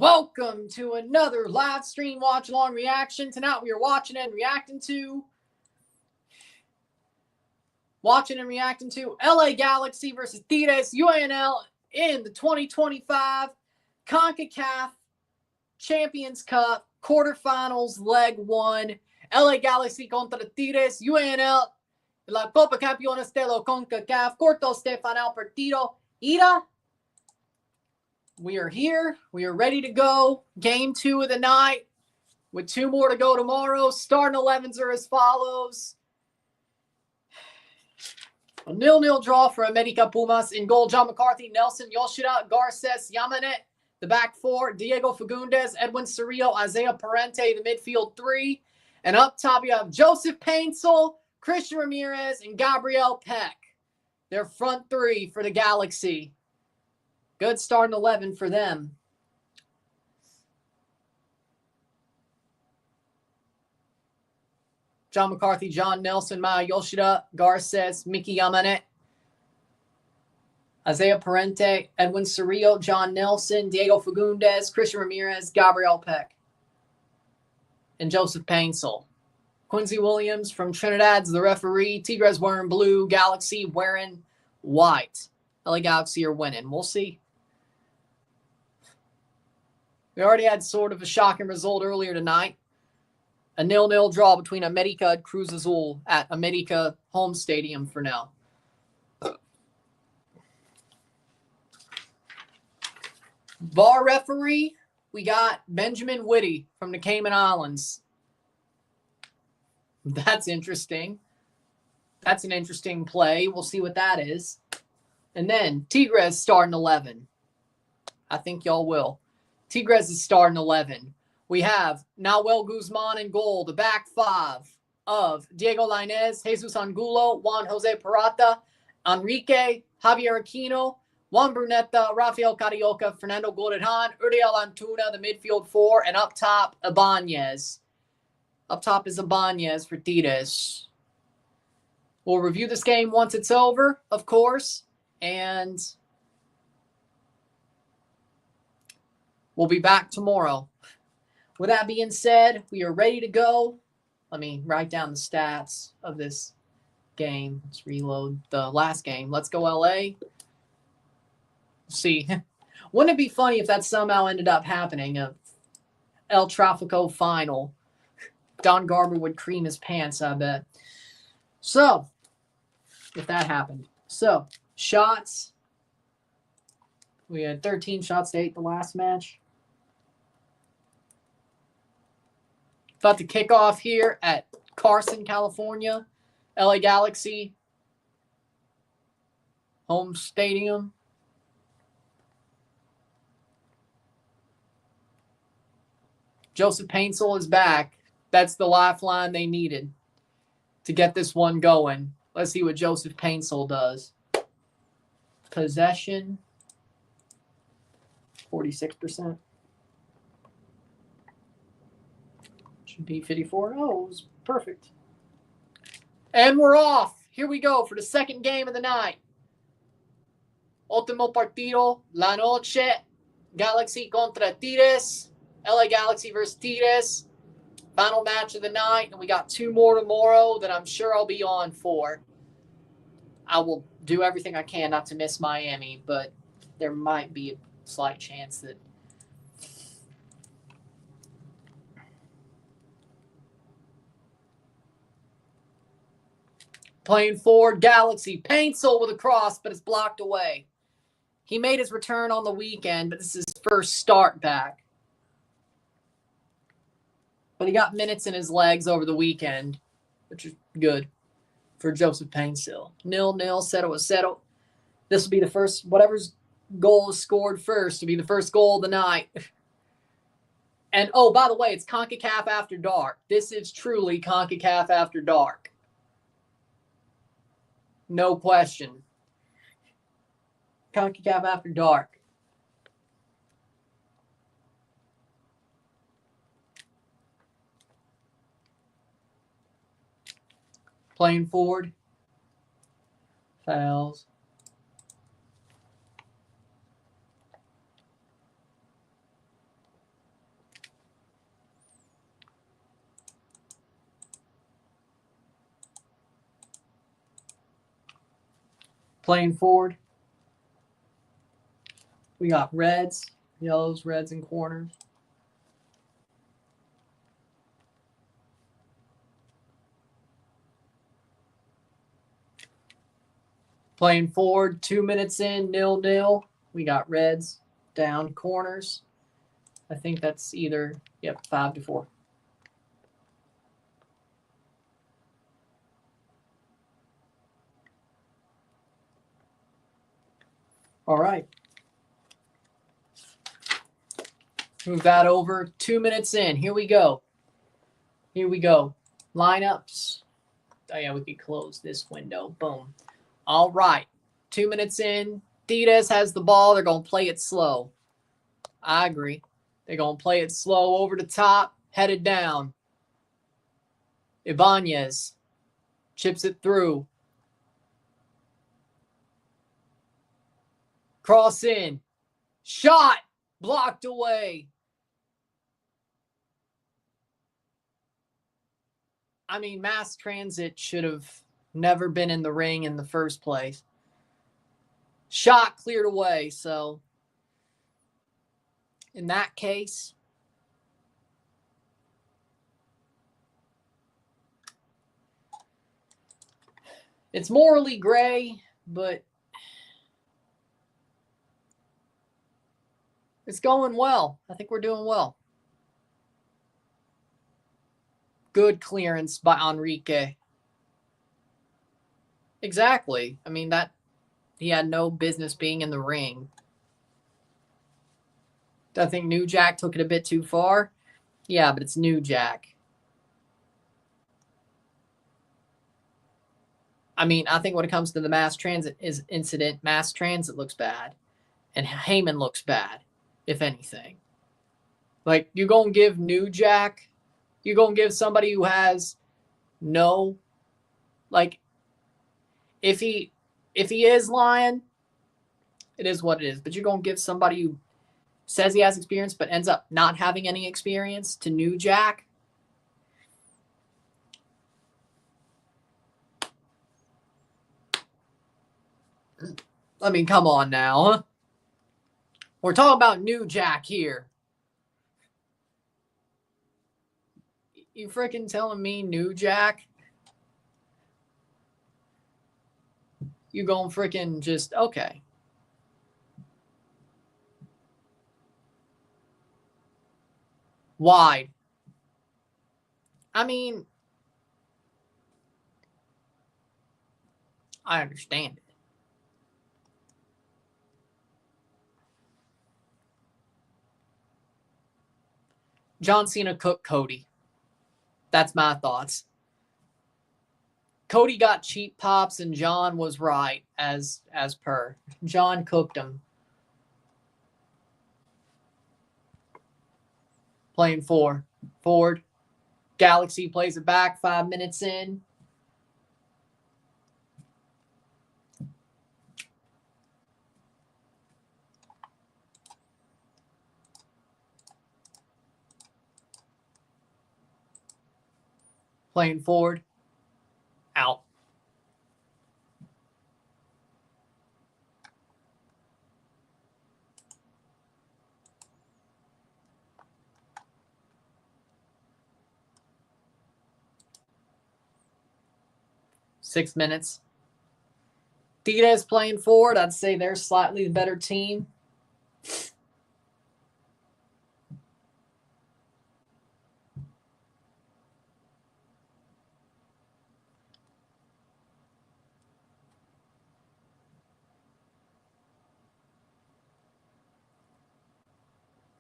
Welcome to another live stream watch along reaction. Tonight we are watching and reacting to LA Galaxy versus Tigres UANL in the 2025 CONCACAF Champions Cup Quarterfinals Leg 1. LA Galaxy contra Tigres UANL, la Concachampions de la CONCACAF, cuartos de final partido. Ida. We are here. We are ready to go. Game 2 of the night with 2 more to go tomorrow. Starting 11s are as follows. A 0-0 draw for America Pumas. In goal, John McCarthy, Nelson, Yoshida, Garces, Yamanet. The back 4, Diego Fagundes, Edwin Cerrillo, Isaiah Parente, the midfield 3. And up top, you have Joseph Paintsel, Christian Ramirez, and Gabriel Peck. Their front 3 for the Galaxy. Good starting 11 for them. John McCarthy, John Nelson, Maya Yoshida, Garces, Mickey Yamanet, Isaiah Parente, Edwin Cerrillo, John Nelson, Diego Fagundes, Christian Ramirez, Gabriel Peck, and Joseph Paintsel. Quincy Williams from Trinidad's the referee. Tigres wearing blue, Galaxy wearing white. LA Galaxy are winning. We'll see. We already had sort of a shocking result earlier tonight. A 0-0 draw between America and Cruz Azul at America home stadium for now. VAR referee, we got Benjamin Whitty from the Cayman Islands. That's interesting. That's an interesting play. We'll see what that is. And then Tigres starting 11. I think y'all will. Tigres is starting 11. We have Nahuel Guzman in goal. The back 5 of Diego Lainez, Jesus Angulo, Juan Jose Parata, Enrique, Javier Aquino, Juan Bruneta, Rafael Carioca, Fernando Gorejan, Uriel Antuna, the midfield 4, and up top, Ibanez. Up top is Ibanez for Tigres. We'll review this game once it's over, of course, and we'll be back tomorrow. With that being said, we are ready to go. Let me write down the stats of this game. Let's reload the last game. Let's go LA. See, wouldn't it be funny if that somehow ended up happening? A El Tráfico final. Don Garber would cream his pants, I bet. So, if that happened. So, shots. We had 13 shots to 8 the last match. About to kick off here at Carson, California. LA Galaxy home stadium. Joseph Paintsel is back. That's the lifeline they needed to get this one going. Let's see what Joseph Paintsel does. Possession, 46%. Should be 54. Oh, it was perfect. And we're off. Here we go for the second game of the night. Último partido, la noche. Galaxy contra Tigres. LA Galaxy versus Tigres. Final match of the night. And we got 2 more tomorrow that I'm sure I'll be on for. I will do everything I can not to miss Miami, but there might be a slight chance that playing forward, Galaxy. Paintsel with a cross, but it's blocked away. He made his return on the weekend, but this is his first start back. But he got minutes in his legs over the weekend, which is good for Joseph Paintsel. 0-0, 0-0. This will be the first, whatever's goal is scored first, will be the first goal of the night. And, oh, by the way, it's CONCACAF After Dark. This is truly CONCACAF After Dark. No question. CONCACAF After Dark. Playing forward. Fouls. Playing forward, we got reds, yellows, reds, and corners. Playing forward, 2 minutes in, 0-0. We got reds, down, corners. I think that's either, 5-4. All right. Move that over. 2 minutes in. Here we go. Lineups. Oh, yeah, we could close this window. Boom. All right. 2 minutes in. Tigres has the ball. They're going to play it slow. I agree. They're going to play it slow over the top, headed down. Ibanez chips it through. Cross in. Shot. Blocked away. I mean, mass transit should have never been in the ring in the first place. Shot cleared away. So, in that case, it's morally gray, but it's going well. I think we're doing well. Good clearance by Enrique. Exactly. I mean, that he had no business being in the ring. I think New Jack took it a bit too far. Yeah, but it's New Jack. I mean, I think when it comes to the mass transit incident, mass transit looks bad. And Heyman looks bad, if anything. Like, you're going to give New Jack, you're going to give somebody who has no, like, if he is lying, it is what it is. But you're going to give somebody who says he has experience but ends up not having any experience to New Jack. I mean, come on now. We're talking about New Jack here. You freaking telling me New Jack? You gonna freaking just, okay. Wide. I mean, I understand it. John Cena cooked Cody. That's my thoughts. Cody got cheap pops and John was right as per. John cooked him. Playing forward. Galaxy plays it back 5 minutes in. Playing forward. Out. Six minutes. Tigres playing forward. I'd say they're slightly the better team.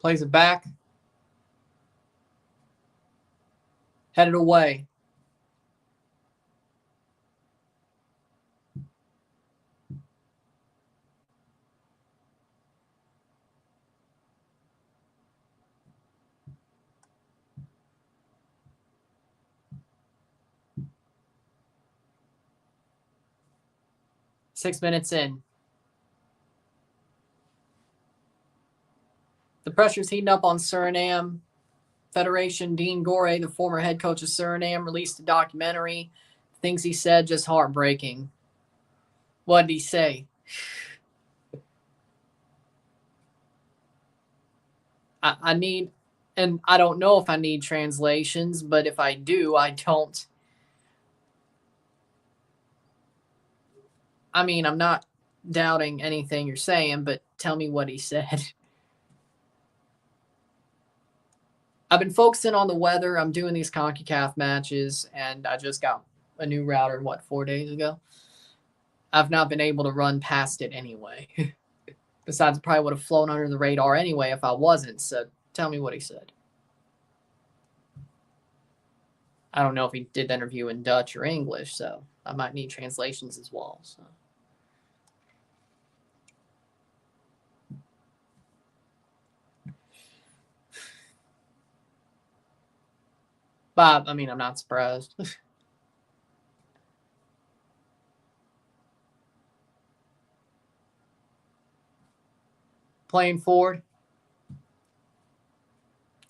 Plays it back. Headed away. Six minutes in. The pressure's heating up on Suriname. Federation Dean Gore, the former head coach of Suriname, released a documentary. Things he said just heartbreaking. What did he say? I need, and I don't know if I need translations, but if I do, I don't. I mean, I'm not doubting anything you're saying, but tell me what he said. I've been focusing on the weather. I'm doing these CONCACAF matches, and I just got a new router, 4 days ago? I've not been able to run past it anyway. Besides, I probably would have flown under the radar anyway if I wasn't. So tell me what he said. I don't know if he did the interview in Dutch or English, so I might need translations as well. So. But, I mean, I'm not surprised. Playing forward.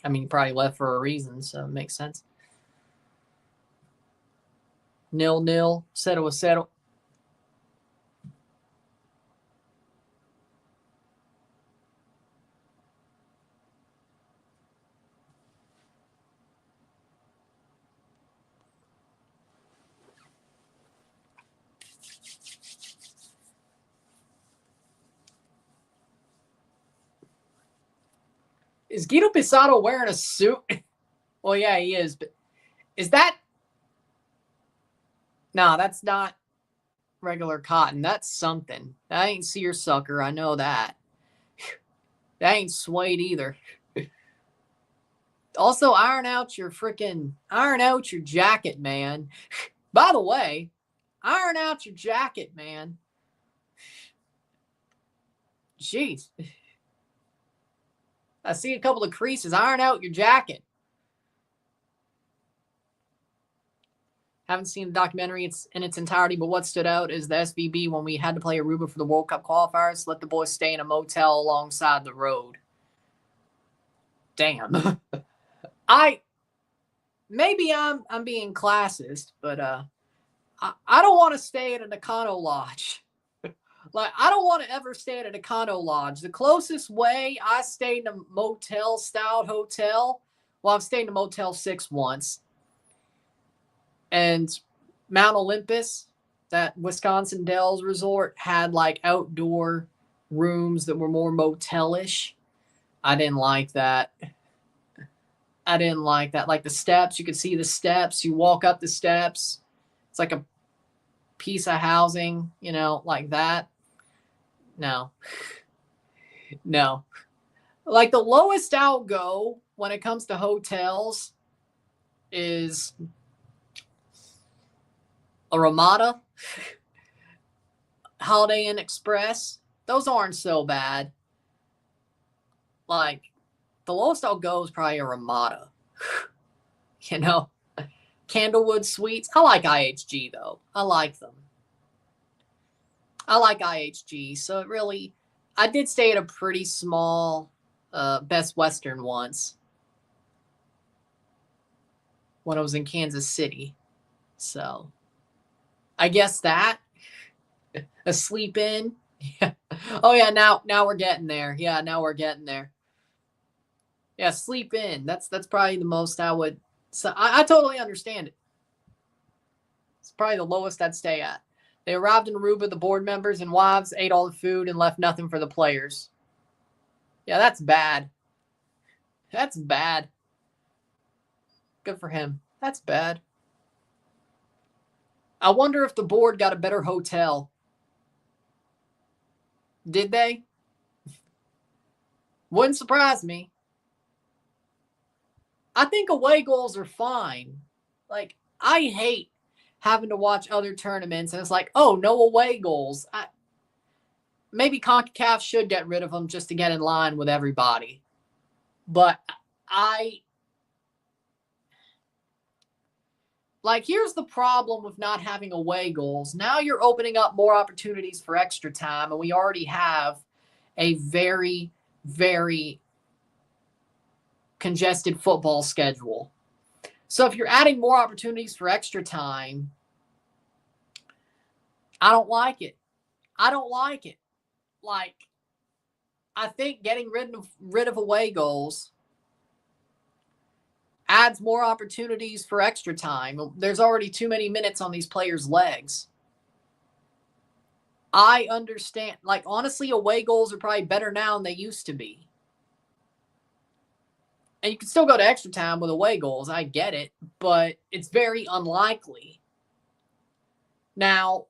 I mean, he probably left for a reason, so it makes sense. 0-0. 0-0. Is Guido Pizarro wearing a suit? Well, yeah, he is. But is that? No, that's not regular cotton. That's something. That ain't seersucker. I know that. That ain't suede either. Also, iron out your jacket, man. By the way, iron out your jacket, man. Jeez. I see a couple of creases. Iron out your jacket. Haven't seen the documentary in its entirety, but what stood out is the SVB when we had to play Aruba for the World Cup qualifiers, let the boys stay in a motel alongside the road. Damn. Maybe I'm being classist, but I don't want to stay at an Econo Lodge. Like, I don't want to ever stay at an Econo Lodge. The closest way I stayed in a motel-style hotel, well, I've stayed in a Motel 6 once. And Mount Olympus, that Wisconsin Dells resort, had like outdoor rooms that were more motel-ish. I didn't like that. Like the steps, you could see the steps. You walk up the steps. It's like a piece of housing, like that. No. Like the lowest I'll go when it comes to hotels is a Ramada, Holiday Inn Express. Those aren't so bad. Like, the lowest I'll go is probably a Ramada. Candlewood Suites. I like IHG, though. I like them. I like IHG. So it really, I did stay at a pretty small Best Western once when I was in Kansas City. So I guess that. A Sleep In. Yeah. Oh, yeah, now we're getting there. Yeah, now we're getting there. Yeah, Sleep In. That's probably the most I would. So I totally understand it. It's probably the lowest I'd stay at. They arrived in Aruba, the board members and wives ate all the food and left nothing for the players. Yeah, that's bad. That's bad. Good for him. That's bad. I wonder if the board got a better hotel. Did they? Wouldn't surprise me. I think away goals are fine. Like, I hate having to watch other tournaments, and it's like, oh, no away goals. Maybe CONCACAF should get rid of them just to get in line with everybody. But here's the problem with not having away goals. Now you're opening up more opportunities for extra time, and we already have a very, very congested football schedule. So if you're adding more opportunities for extra time, I don't like it. I don't like it. Like, I think getting rid of away goals adds more opportunities for extra time. There's already too many minutes on these players' legs. I understand. Like, honestly, away goals are probably better now than they used to be. And you can still go to extra time with away goals. I get it. But it's very unlikely. Now,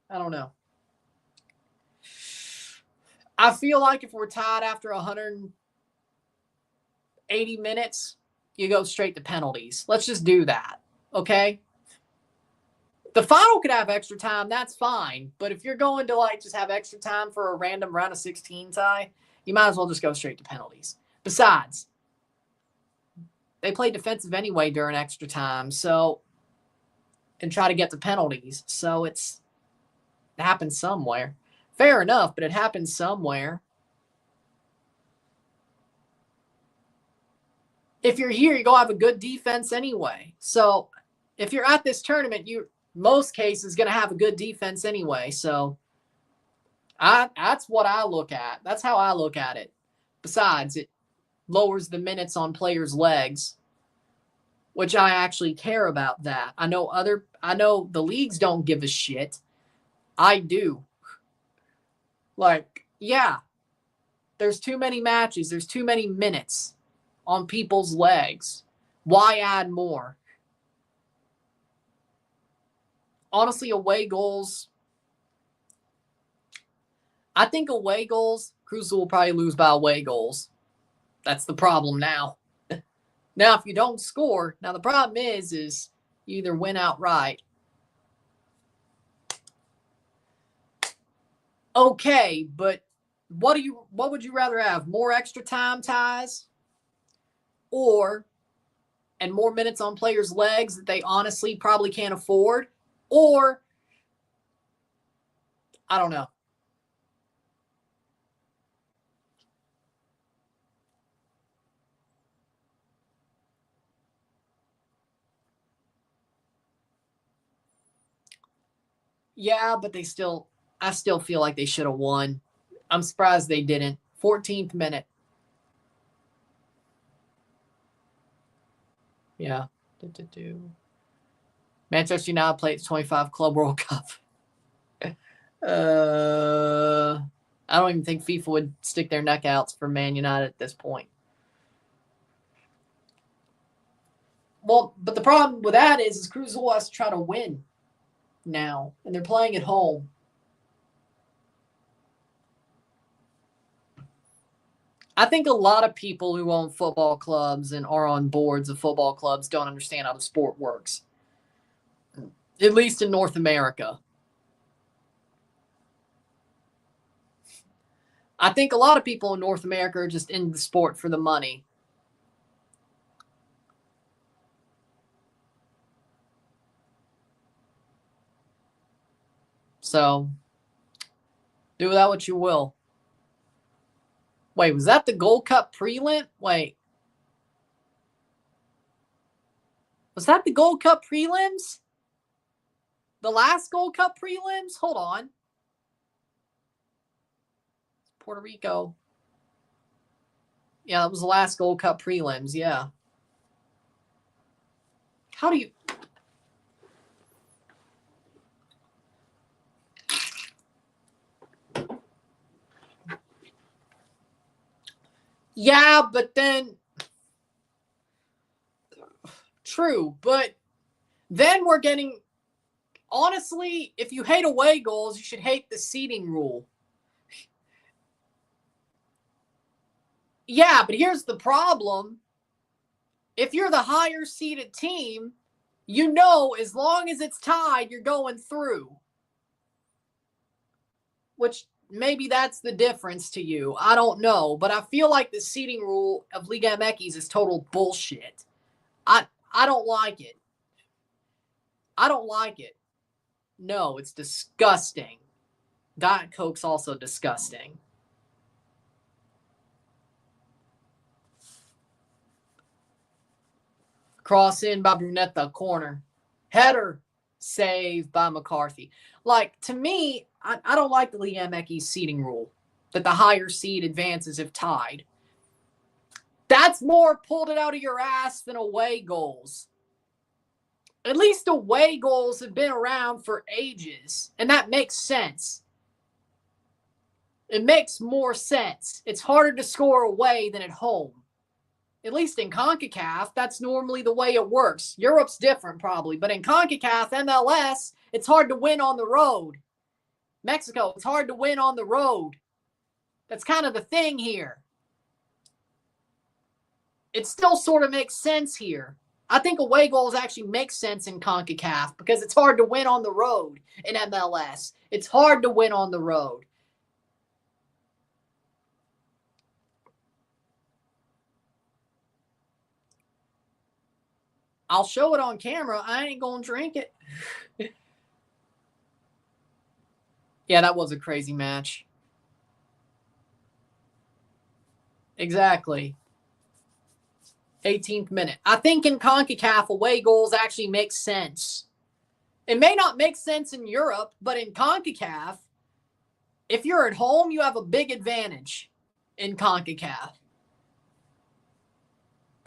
I don't know. I feel like if we're tied after 180 minutes, you go straight to penalties. Let's just do that. Okay? The final could have extra time, that's fine. But if you're going to like just have extra time for a random round of 16 tie, you might as well just go straight to penalties. Besides, they play defensive anyway during extra time, so and try to get to penalties. So it happens somewhere. Fair enough, but it happens somewhere. If you're here, you're going to have a good defense anyway. So if you're at this tournament, most cases going to have a good defense anyway. So that's what I look at. That's how I look at it. Besides, it lowers the minutes on players' legs, which I actually care about that. I know the leagues don't give a shit. I do. Like, yeah, there's too many matches. There's too many minutes on people's legs. Why add more? Honestly, away goals. I think away goals, Cruz will probably lose by away goals. That's the problem now. Now, if you don't score, now the problem is you either win outright. Okay, but what would you rather have? More extra time ties? And more minutes on players' legs that they honestly probably can't afford? Or, I don't know. Yeah, but I still feel like they should have won. I'm surprised they didn't. 14th minute. Yeah. Manchester United played 25 Club World Cup. I don't even think FIFA would stick their neck out for Man United at this point. Well, but the problem with that is Cruz Azul has to try to win now, and they're playing at home. I think a lot of people who own football clubs and are on boards of football clubs don't understand how the sport works, at least in North America. I think a lot of people in North America are just in the sport for the money. So, do with that what you will. Wait, was that the Gold Cup prelim? Wait. Was that the Gold Cup prelims? The last Gold Cup prelims? Hold on. Puerto Rico. Yeah, that was the last Gold Cup prelims. Yeah. How do you... Yeah, but then... True, but then we're getting... Honestly, if you hate away goals, you should hate the seeding rule. Yeah, but here's the problem. If you're the higher seeded team, you know as long as it's tied, you're going through. Which maybe that's the difference to you. I don't know. But I feel like the seeding rule of Liga MX is total bullshit. I don't like it. I don't like it. No, it's disgusting. Diet Coke's also disgusting. Cross in by Brunetta, corner. Header. save by McCarthy. Like, to me, I don't like the Liemecki seeding rule that the higher seed advances if tied. That's more pulled it out of your ass than away goals. At least away goals have been around for ages, and that makes sense. It makes more sense. It's harder to score away than at home. At least in CONCACAF, that's normally the way it works. Europe's different probably, but in CONCACAF, MLS, it's hard to win on the road. Mexico, it's hard to win on the road. That's kind of the thing here. It still sort of makes sense here. I think away goals actually make sense in CONCACAF because it's hard to win on the road in MLS. It's hard to win on the road. I'll show it on camera. I ain't going to drink it. Yeah, that was a crazy match. Exactly. 18th minute. I think in CONCACAF, away goals actually make sense. It may not make sense in Europe, but in CONCACAF, if you're at home, you have a big advantage in CONCACAF.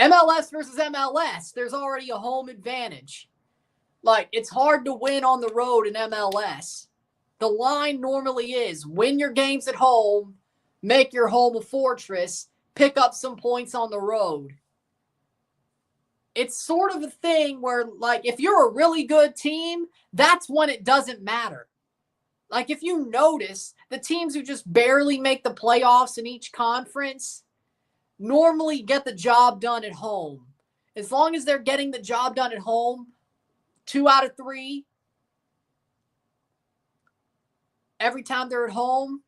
MLS versus MLS, there's already a home advantage. Like, it's hard to win on the road in MLS. The line normally is win your games at home, make your home a fortress, pick up some points on the road. It's sort of a thing where, like, if you're a really good team, that's when it doesn't matter. Like, if you notice, the teams who just barely make the playoffs in each conference normally get the job done at home. As long as they're getting the job done at home, 2 out of 3, every time they're at home,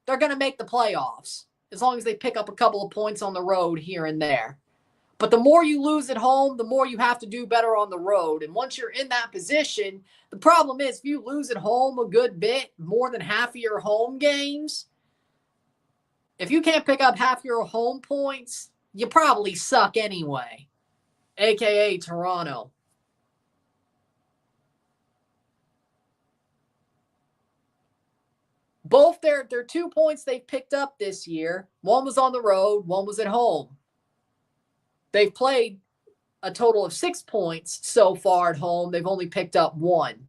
they're going to make the playoffs. As long as they pick up a couple of points on the road here and there. But the more you lose at home, the more you have to do better on the road. And once you're in that position, the problem is if you lose at home a good bit, more than half of your home games, if you can't pick up half your home points, you probably suck anyway, a.k.a. Toronto. Both their 2 points they've picked up this year, one was on the road, one was at home. They've played a total of 6 points so far at home. They've only picked up 1.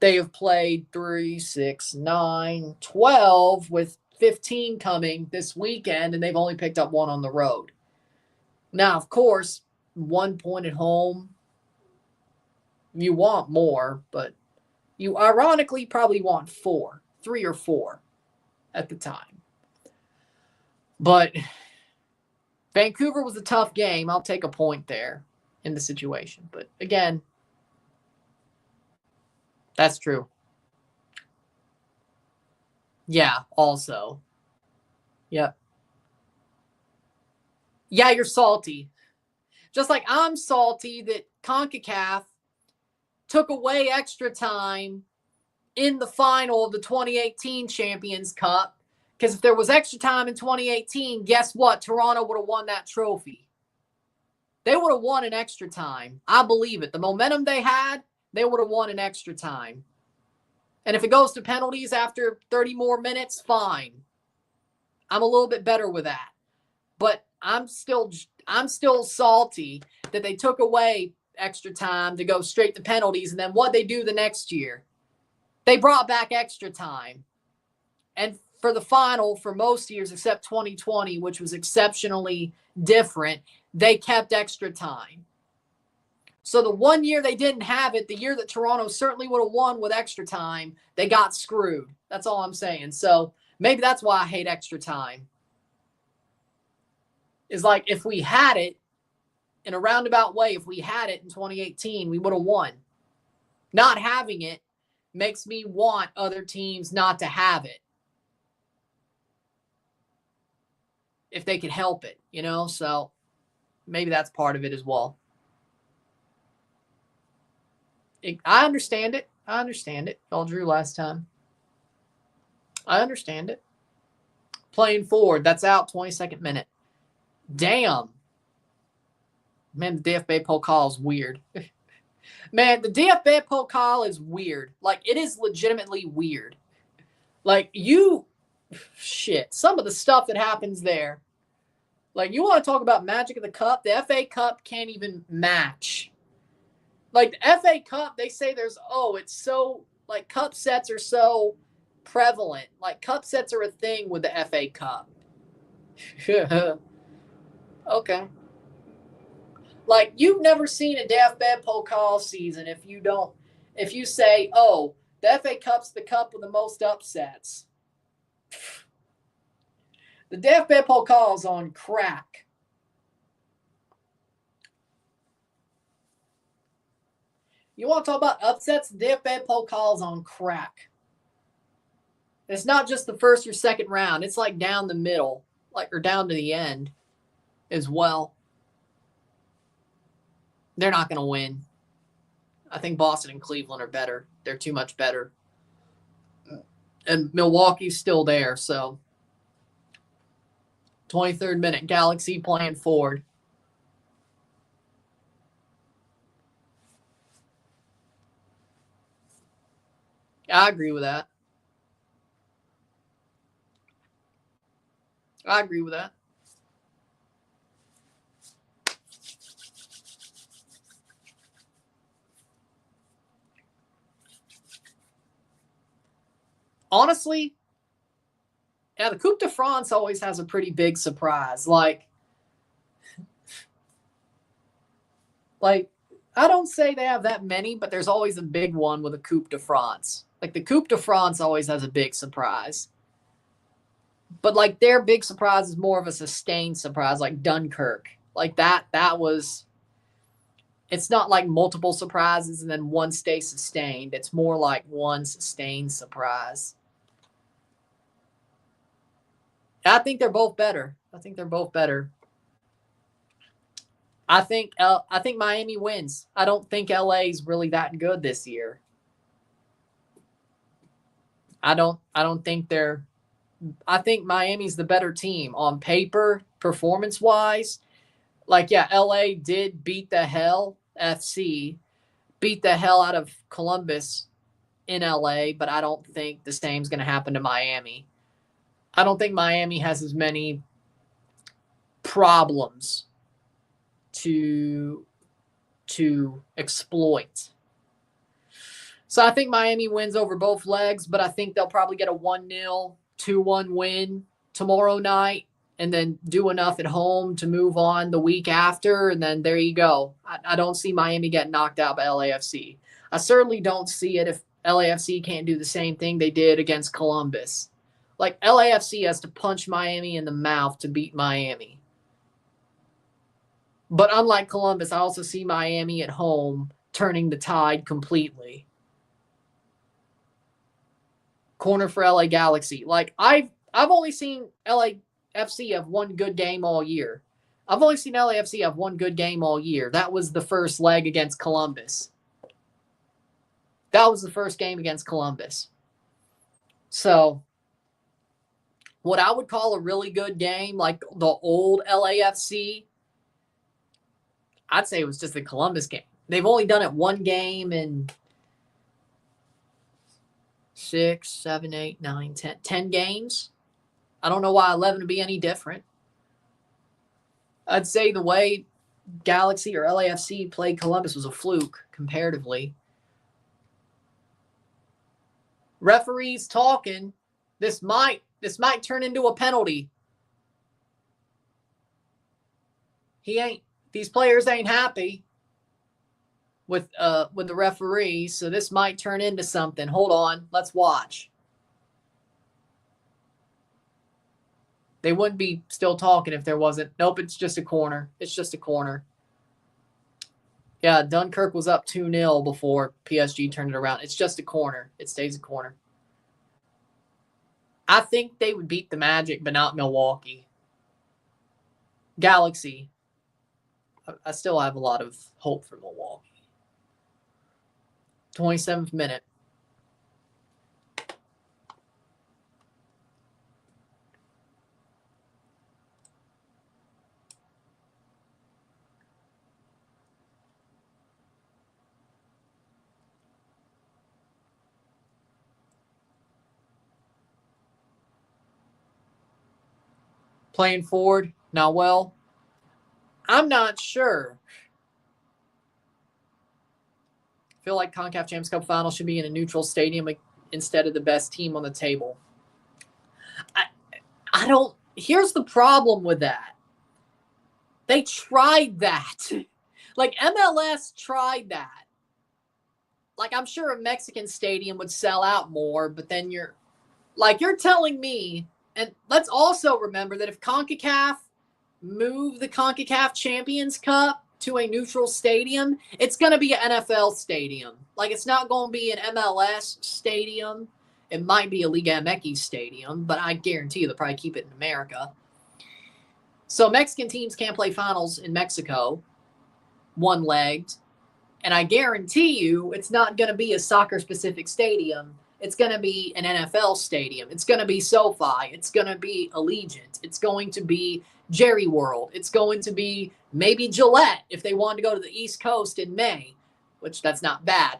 They have played 3, 6, 9, 12 with 15 coming this weekend, and they've only picked up 1 on the road. Now, of course, 1 point at home, you want more, but you ironically probably want 4, 3 or 4 at the time. But Vancouver was a tough game. I'll take a point there in the situation. But again, that's true. Yeah, also. Yep. Yeah, you're salty. Just like I'm salty that CONCACAF took away extra time in the final of the 2018 Champions Cup. Because if there was extra time in 2018, guess what? Toronto would have won that trophy. They would have won in extra time. I believe it. The momentum they had, they would have won in extra time. And if it goes to penalties after 30 more minutes, fine. I'm a little bit better with that. But I'm still salty that they took away extra time to go straight to penalties. And then what they do the next year? They brought back extra time. And for the final, for most years except 2020, which was exceptionally different, they kept extra time. So the 1 year they didn't have it, the year that Toronto certainly would have won with extra time, they got screwed. That's all I'm saying. So maybe that's why I hate extra time. Is like if we had it in a roundabout way, if we had it in 2018, we would have won. Not having it makes me want other teams not to have it. If they could help it, you know? So maybe that's part of it as well. I understand it. I understand it. Y'all drew last time. I understand it. Playing forward. That's out 22nd minute. Damn. Man, the DFB poll call is weird. Man, the DFB Pokal is weird. Like, it is legitimately weird. Like, some of the stuff that happens there. Like, you want to talk about magic of the cup? The FA Cup can't even match. Like, the FA Cup, they say it's so, like, cup sets are so prevalent. Like, cup sets are a thing with the FA Cup. Okay. Like, you've never seen a DFB Pokal season if you say, oh, the FA Cup's the cup with the most upsets. The DFB Pokal's on crack. You want to talk about upsets? The DFB Pokal's on crack. It's not just the first or second round. It's like down the middle, or down to the end as well. They're not going to win. I think Boston and Cleveland are better. They're too much better. And Milwaukee's still there, so 23rd minute, Galaxy playing forward. I agree with that. Honestly, yeah, the Coupe de France always has a pretty big surprise. Like, I don't say they have that many, but there's always a big one with a Coupe de France. Like, the Coupe de France always has a big surprise. But, like, their big surprise is more of a sustained surprise, like Dunkirk. Like, that was... It's not like multiple surprises and then one stays sustained. It's more like one sustained surprise. I think they're both better. I think Miami wins. I don't think LA's really that good this year. I think Miami's the better team on paper, performance-wise. Like, yeah, LA did beat the hell out of Columbus in LA, but I don't think the same's going to happen to Miami. I don't think Miami has as many problems to exploit. So I think Miami wins over both legs, but I think they'll probably get a 1-0, 2-1 win tomorrow night and then do enough at home to move on the week after, and then there you go. I don't see Miami getting knocked out by LAFC. I certainly don't see it if LAFC can't do the same thing they did against Columbus. Like, LAFC has to punch Miami in the mouth to beat Miami. But unlike Columbus, I also see Miami at home turning the tide completely. Corner for LA Galaxy. Like, I've only seen LAFC have one good game all year. That was the first leg against Columbus. That was the first game against Columbus. So, what I would call a really good game, like the old LAFC, I'd say it was just the Columbus game. They've only done it one game in 6, 7, 8, 9, 10 games. I don't know why 11 would be any different. I'd say the way Galaxy or LAFC played Columbus was a fluke comparatively. Referees talking. This might turn into a penalty. These players ain't happy with the referees, so this might turn into something. Hold on, let's watch. They wouldn't be still talking if there wasn't. Nope, it's just a corner. Yeah, Dunkirk was up 2-0 before PSG turned it around. It's just a corner. It stays a corner. I think they would beat the Magic, but not Milwaukee. Galaxy. I still have a lot of hope for Milwaukee. 27th minute. Playing forward, not well. I'm not sure. I feel like CONCACAF Champions Cup final should be in a neutral stadium instead of the best team on the table. I don't. Here's the problem with that. They tried that. Like, MLS tried that. Like, I'm sure a Mexican stadium would sell out more, but then you're telling me, and let's also remember that if CONCACAF move the CONCACAF Champions Cup to a neutral stadium, it's going to be an NFL stadium. Like, it's not going to be an MLS stadium. It might be a Liga MX stadium, but I guarantee you they'll probably keep it in America. So Mexican teams can't play finals in Mexico, one-legged. And I guarantee you it's not going to be a soccer-specific stadium. It's going to be an NFL stadium. It's going to be SoFi. It's going to be Allegiant. It's going to be Jerry World. It's going to be maybe Gillette if they wanted to go to the East Coast in May, which that's not bad.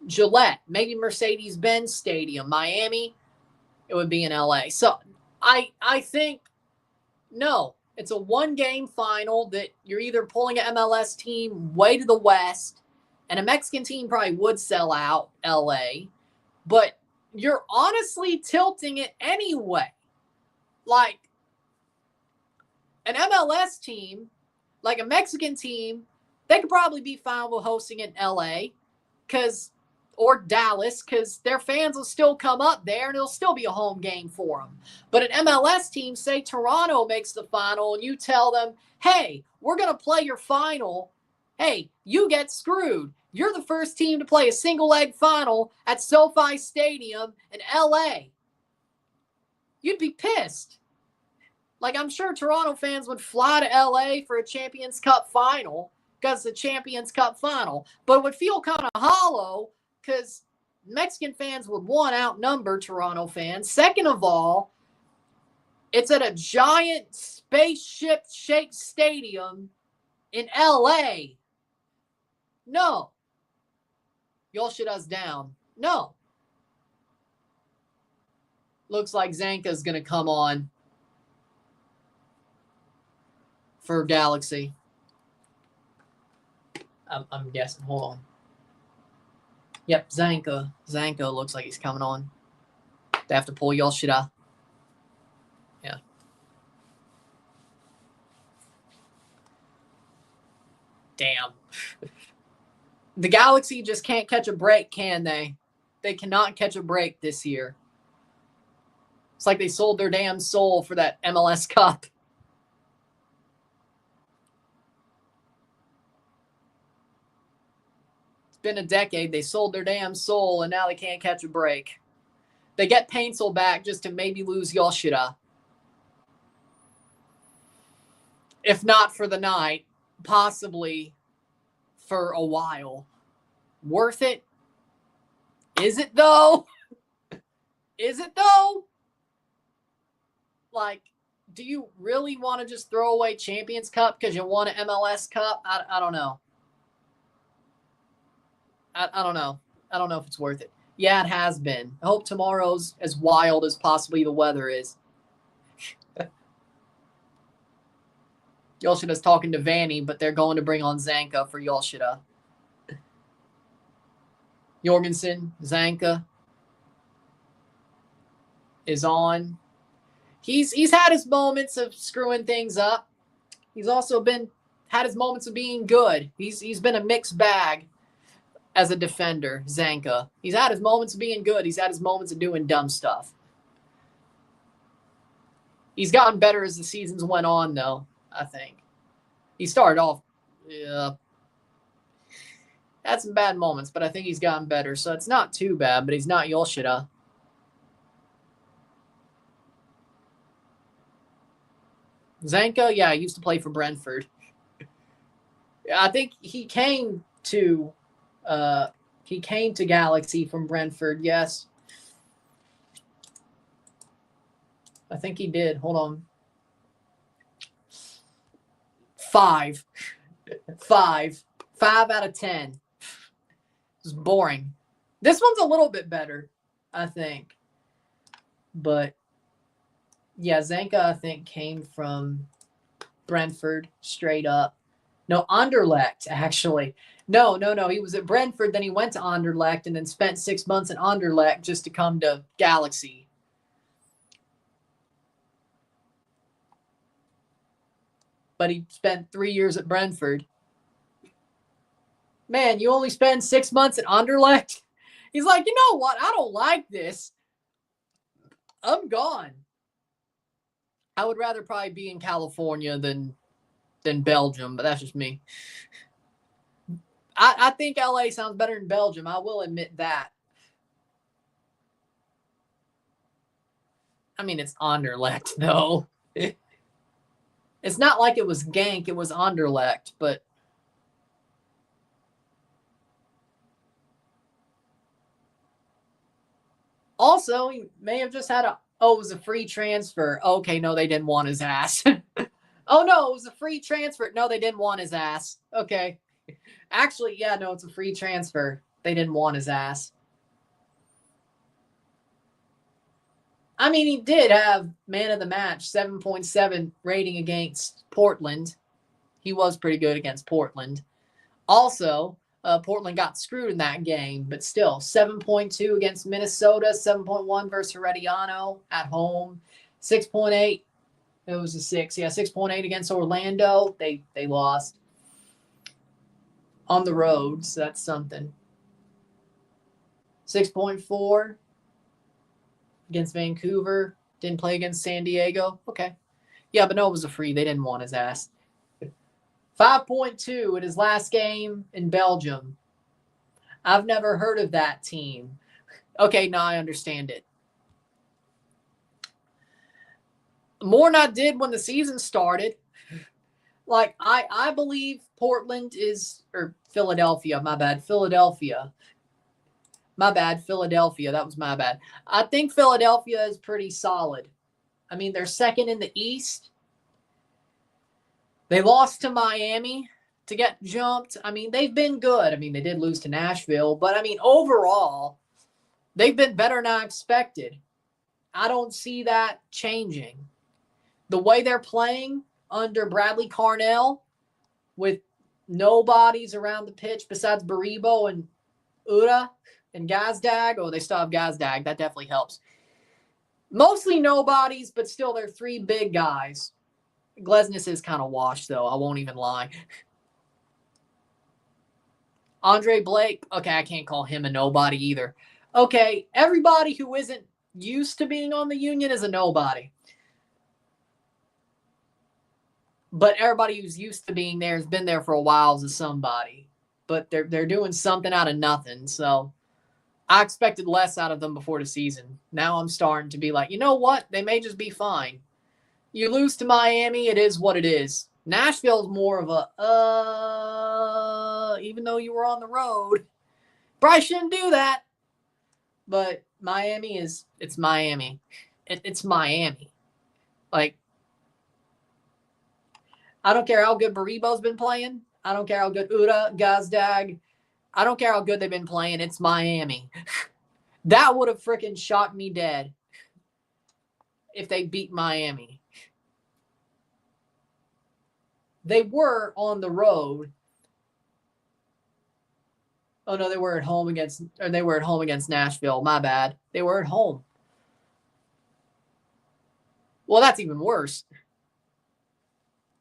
Gillette, maybe Mercedes-Benz Stadium, Miami, it would be in LA. So I think, no, it's a one-game final that you're either pulling an MLS team way to the west, and a Mexican team probably would sell out LA, but you're honestly tilting it anyway. Like, an MLS team, like a Mexican team, they could probably be fine with hosting it in LA or Dallas, because their fans will still come up there and it'll still be a home game for them. But an MLS team, say Toronto makes the final, and you tell them, hey, we're going to play your final. Hey, you get screwed. You're the first team to play a single-leg final at SoFi Stadium in LA. You'd be pissed. Like, I'm sure Toronto fans would fly to LA for a Champions Cup final because it's a Champions Cup final. But it would feel kind of hollow because Mexican fans would, one, outnumber Toronto fans. Second of all, it's at a giant spaceship-shaped stadium in LA. No. Yoshida's down. No. Looks like Zanka's going to come on for Galaxy. I'm guessing. Hold on. Yep, Zanka. Zanka looks like he's coming on. They have to pull Yoshida. Yeah. Damn. The Galaxy just can't catch a break, can they? They cannot catch a break this year. It's like they sold their damn soul for that MLS Cup. It's been a decade. They sold their damn soul, and now they can't catch a break. They get Paintsel back just to maybe lose Yoshida. If not for the night, possibly for a while. Worth it? Is it though? Is it though? Like, do you really want to just throw away Champions Cup because you won an MLS Cup? I don't know. I don't know. I don't know if it's worth it. Yeah, it has been. I hope tomorrow's as wild as possibly the weather is. Yoshida's talking to Vanny, but they're going to bring on Zanka for Yoshida. Jorgensen, Zanka is on. He's had his moments of screwing things up. He's also had his moments of being good. He's been a mixed bag as a defender, Zanka. He's had his moments of being good. He's had his moments of doing dumb stuff. He's gotten better as the seasons went on, though, I think. He started off, had some bad moments, but I think he's gotten better. So it's not too bad, but he's not Yoshida. Zanka, yeah, he used to play for Brentford. I think he came to Galaxy from Brentford, yes. I think he did. Hold on. 5 out of 10. It's boring. This one's a little bit better, I think. But Yeah, Zanka, I think, came from Brentford straight up. No, Anderlecht, actually. No. He was at Brentford, then he went to Anderlecht, and then spent 6 months at Anderlecht just to come to Galaxy. But he spent 3 years at Brentford. Man, you only spend 6 months at Anderlecht? He's like, you know what? I don't like this. I'm gone. I would rather probably be in California than Belgium, but that's just me. I think LA sounds better than Belgium. I will admit that. I mean, it's Anderlecht, though. It's not like it was Genk. It was Anderlecht, but also, he may have just had it was a free transfer. Okay, no, they didn't want his ass. Oh, no, it was a free transfer. No, they didn't want his ass. Okay. Actually, yeah, no, it's a free transfer. They didn't want his ass. I mean, he did have man of the match, 7.7 rating against Portland. He was pretty good against Portland. Also, Portland got screwed in that game, but still, 7.2 against Minnesota, 7.1 versus Herediano at home, 6.8. It was a 6. Yeah, 6.8 against Orlando. They lost on the road, so that's something. 6.4 against Vancouver. Didn't play against San Diego. Okay. Yeah, but no, it was a free. They didn't want his ass. 5.2 in his last game in Belgium. I've never heard of that team. Okay, now I understand it. More than I did when the season started. Like, I believe Portland is, or Philadelphia, my bad. Philadelphia. My bad, Philadelphia. That was my bad. I think Philadelphia is pretty solid. I mean, they're second in the East. They lost to Miami to get jumped. I mean, they've been good. I mean, they did lose to Nashville. But, I mean, overall, they've been better than I expected. I don't see that changing. The way they're playing under Bradley Carnell with nobodies around the pitch besides Baribo and Uda and Gazdag. Oh, they still have Gazdag. That definitely helps. Mostly nobodies, but still they're three big guys. Glesnes is kind of washed, though. I won't even lie. Andre Blake. Okay, I can't call him a nobody either. Okay, everybody who isn't used to being on the Union is a nobody. But everybody who's used to being there has been there for a while as a somebody. But they're doing something out of nothing. So I expected less out of them before the season. Now I'm starting to be like, you know what? They may just be fine. You lose to Miami, it is what it is. Nashville's more of a, even though you were on the road, probably shouldn't do that. But Miami it's Miami. It's Miami. Like, I don't care how good Baribo's been playing. I don't care how good Uda, Gazdag. I don't care how good they've been playing. It's Miami. That would have freaking shocked me dead if they beat Miami. They were on the road. Oh no, they were at home against Nashville. My bad. They were at home. Well, that's even worse.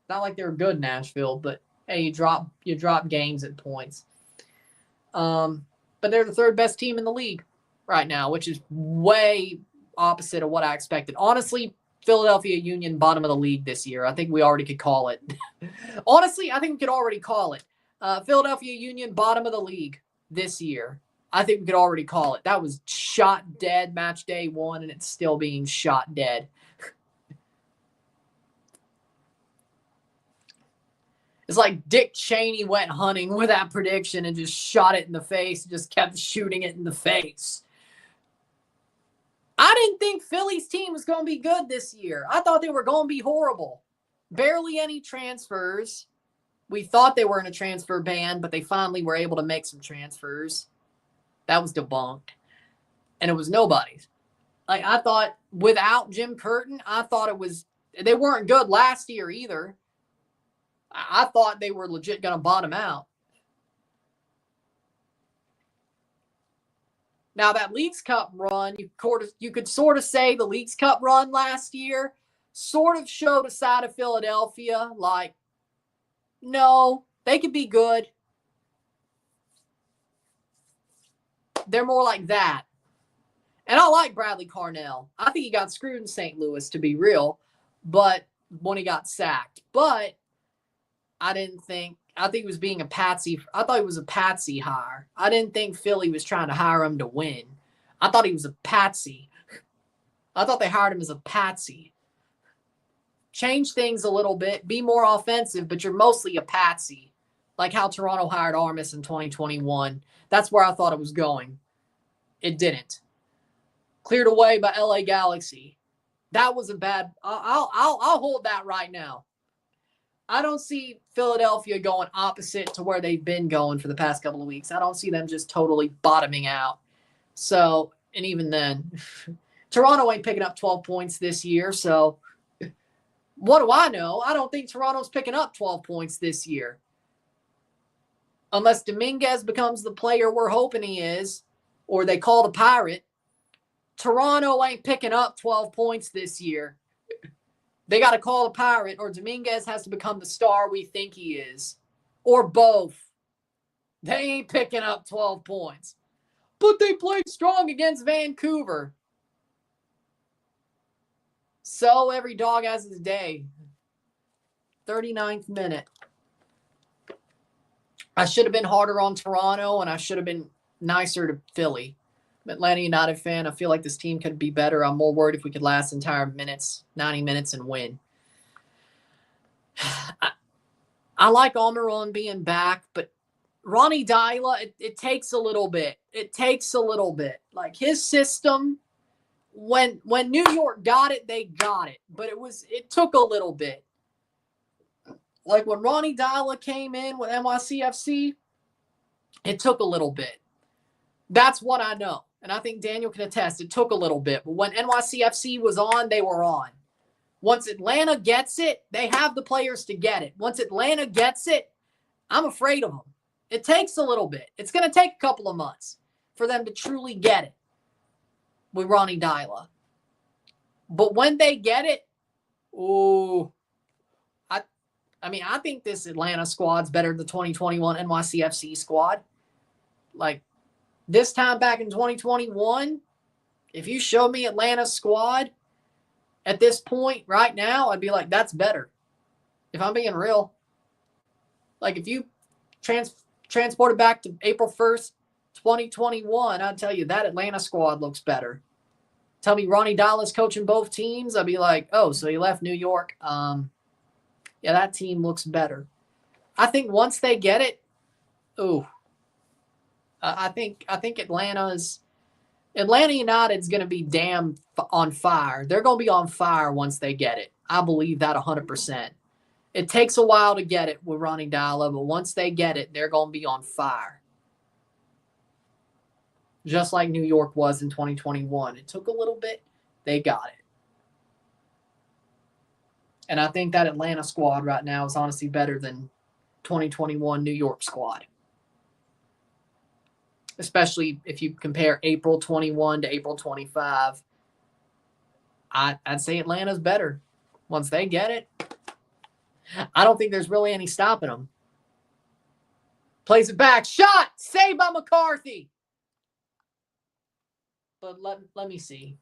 Not like they were good in Nashville, but hey, you drop games at points. But they're the third best team in the league right now, which is way opposite of what I expected. Honestly, Philadelphia Union bottom of the league this year. I think we already could call it. Honestly, I think we could already call it. Philadelphia Union bottom of the league this year. I think we could already call it. That was shot dead match day 1, and it's still being shot dead. It's like Dick Cheney went hunting with that prediction and just shot it in the face, just kept shooting it in the face. I didn't think Philly's team was going to be good this year. I thought they were going to be horrible. Barely any transfers. We thought they were in a transfer ban, but they finally were able to make some transfers. That was debunked. And it was nobody's. Like, I thought without Jim Curtin, I thought it was – they weren't good last year either. I thought they were legit going to bottom out. Now, that Leagues Cup run, you could sort of say the Leagues Cup run last year sort of showed a side of Philadelphia like, no, they could be good. They're more like that. And I like Bradley Carnell. I think he got screwed in St. Louis, to be real, but when he got sacked. But I think he was being a patsy. I thought he was a patsy hire. I didn't think Philly was trying to hire him to win. I thought he was a patsy. I thought they hired him as a patsy. Change things a little bit, be more offensive, but you're mostly a patsy. Like how Toronto hired Armas in 2021. That's where I thought it was going. It didn't. Cleared away by LA Galaxy. That was a bad. I'll hold that right now. I don't see Philadelphia going opposite to where they've been going for the past couple of weeks. I don't see them just totally bottoming out. So, and even then, Toronto ain't picking up 12 points this year. So, what do I know? I don't think Toronto's picking up 12 points this year. Unless Dominguez becomes the player we're hoping he is, or they call the Pirate. Toronto ain't picking up 12 points this year. They got to call a Pirate, or Dominguez has to become the star we think he is. Or both. They ain't picking up 12 points. But they played strong against Vancouver. So every dog has his day. 39th minute. I should have been harder on Toronto, and I should have been nicer to Philly. I'm an Atlanta United fan. I feel like this team could be better. I'm more worried if we could last entire minutes, 90 minutes, and win. I like Almiron being back, but Ronnie Dyla, it takes a little bit. It takes a little bit. Like his system, when New York got it, they got it. But it took a little bit. Like when Ronnie Dyla came in with NYCFC, it took a little bit. That's what I know. And I think Daniel can attest. It took a little bit. But when NYCFC was on, they were on. Once Atlanta gets it, they have the players to get it. Once Atlanta gets it, I'm afraid of them. It takes a little bit. It's going to take a couple of months for them to truly get it with Ronnie Dyla. But when they get it, I think this Atlanta squad's better than the 2021 NYCFC squad. Like, this time back in 2021, if you show me Atlanta's squad at this point right now, I'd be like, that's better. If I'm being real. Like, if you transport it back to April 1st, 2021, I'd tell you that Atlanta squad looks better. Tell me Ronnie Dyla's coaching both teams, I'd be like, oh, so he left New York. Yeah, that team looks better. I think once they get it, I think Atlanta United's going to be damn on fire. They're going to be on fire once they get it. I believe that 100%. It takes a while to get it with Ronnie Dyla, but once they get it, they're going to be on fire. Just like New York was in 2021. It took a little bit. They got it. And I think that Atlanta squad right now is honestly better than 2021 New York squad. Especially if you compare April 21 to April 25. I'd say Atlanta's better. Once they get it, I don't think there's really any stopping them. Plays it back. Shot! Saved by McCarthy. But let me see.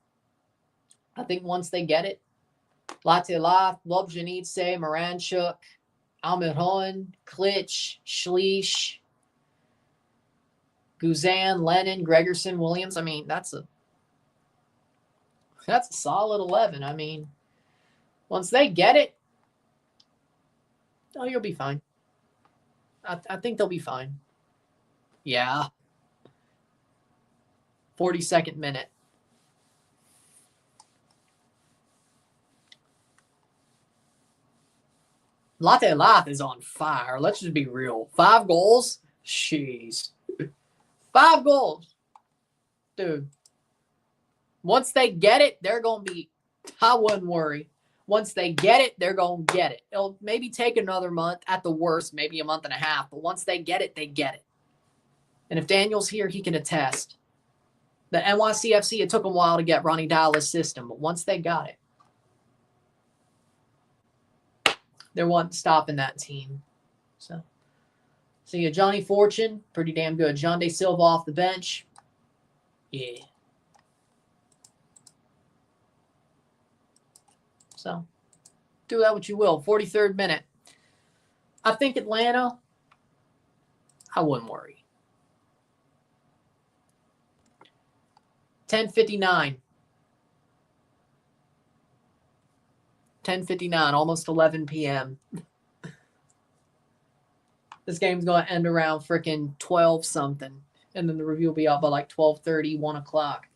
I think once they get it, Latelaf, Lobjanitse, Moranchuk, Almiron, Klitsch, Schleich, Guzan, Lennon, Gregerson, Williams. I mean, that's a solid 11. I mean, once they get it, you'll be fine. I think they'll be fine. Yeah. 42nd minute. Latte Lath is on fire. Let's just be real. 5 goals? Jeez. 5 goals. Dude. Once they get it, they're going to be, I wouldn't worry. Once they get it, they're going to get it. It'll maybe take another month, at the worst, maybe a month and a half. But once they get it, they get it. And if Daniel's here, he can attest. The NYCFC, it took them a while to get Ronnie Dallas' system. But once they got it, there wasn't stopping that team. So you Johnny Fortune, pretty damn good. John De Silva off the bench. Yeah. So, do that what you will. 43rd minute. I think Atlanta, I wouldn't worry. 10:59. 10:59, almost 11 p.m. This game's going to end around freaking 12-something. And then the review will be out by like 12:30, 1 o'clock.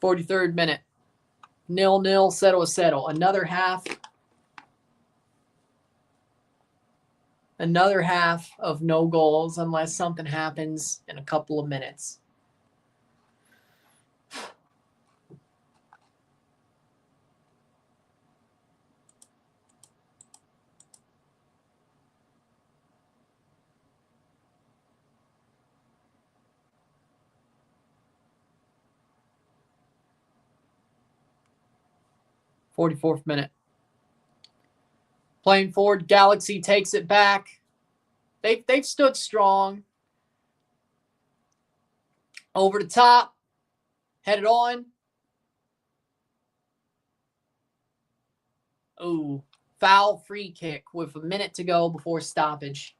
.43 minute. 0-0, settle. Another half of no goals unless something happens in a couple of minutes. .44 minute. Playing forward, Galaxy takes it back. They've stood strong. Over the top. Headed on. Ooh. Foul free kick with a minute to go before stoppage.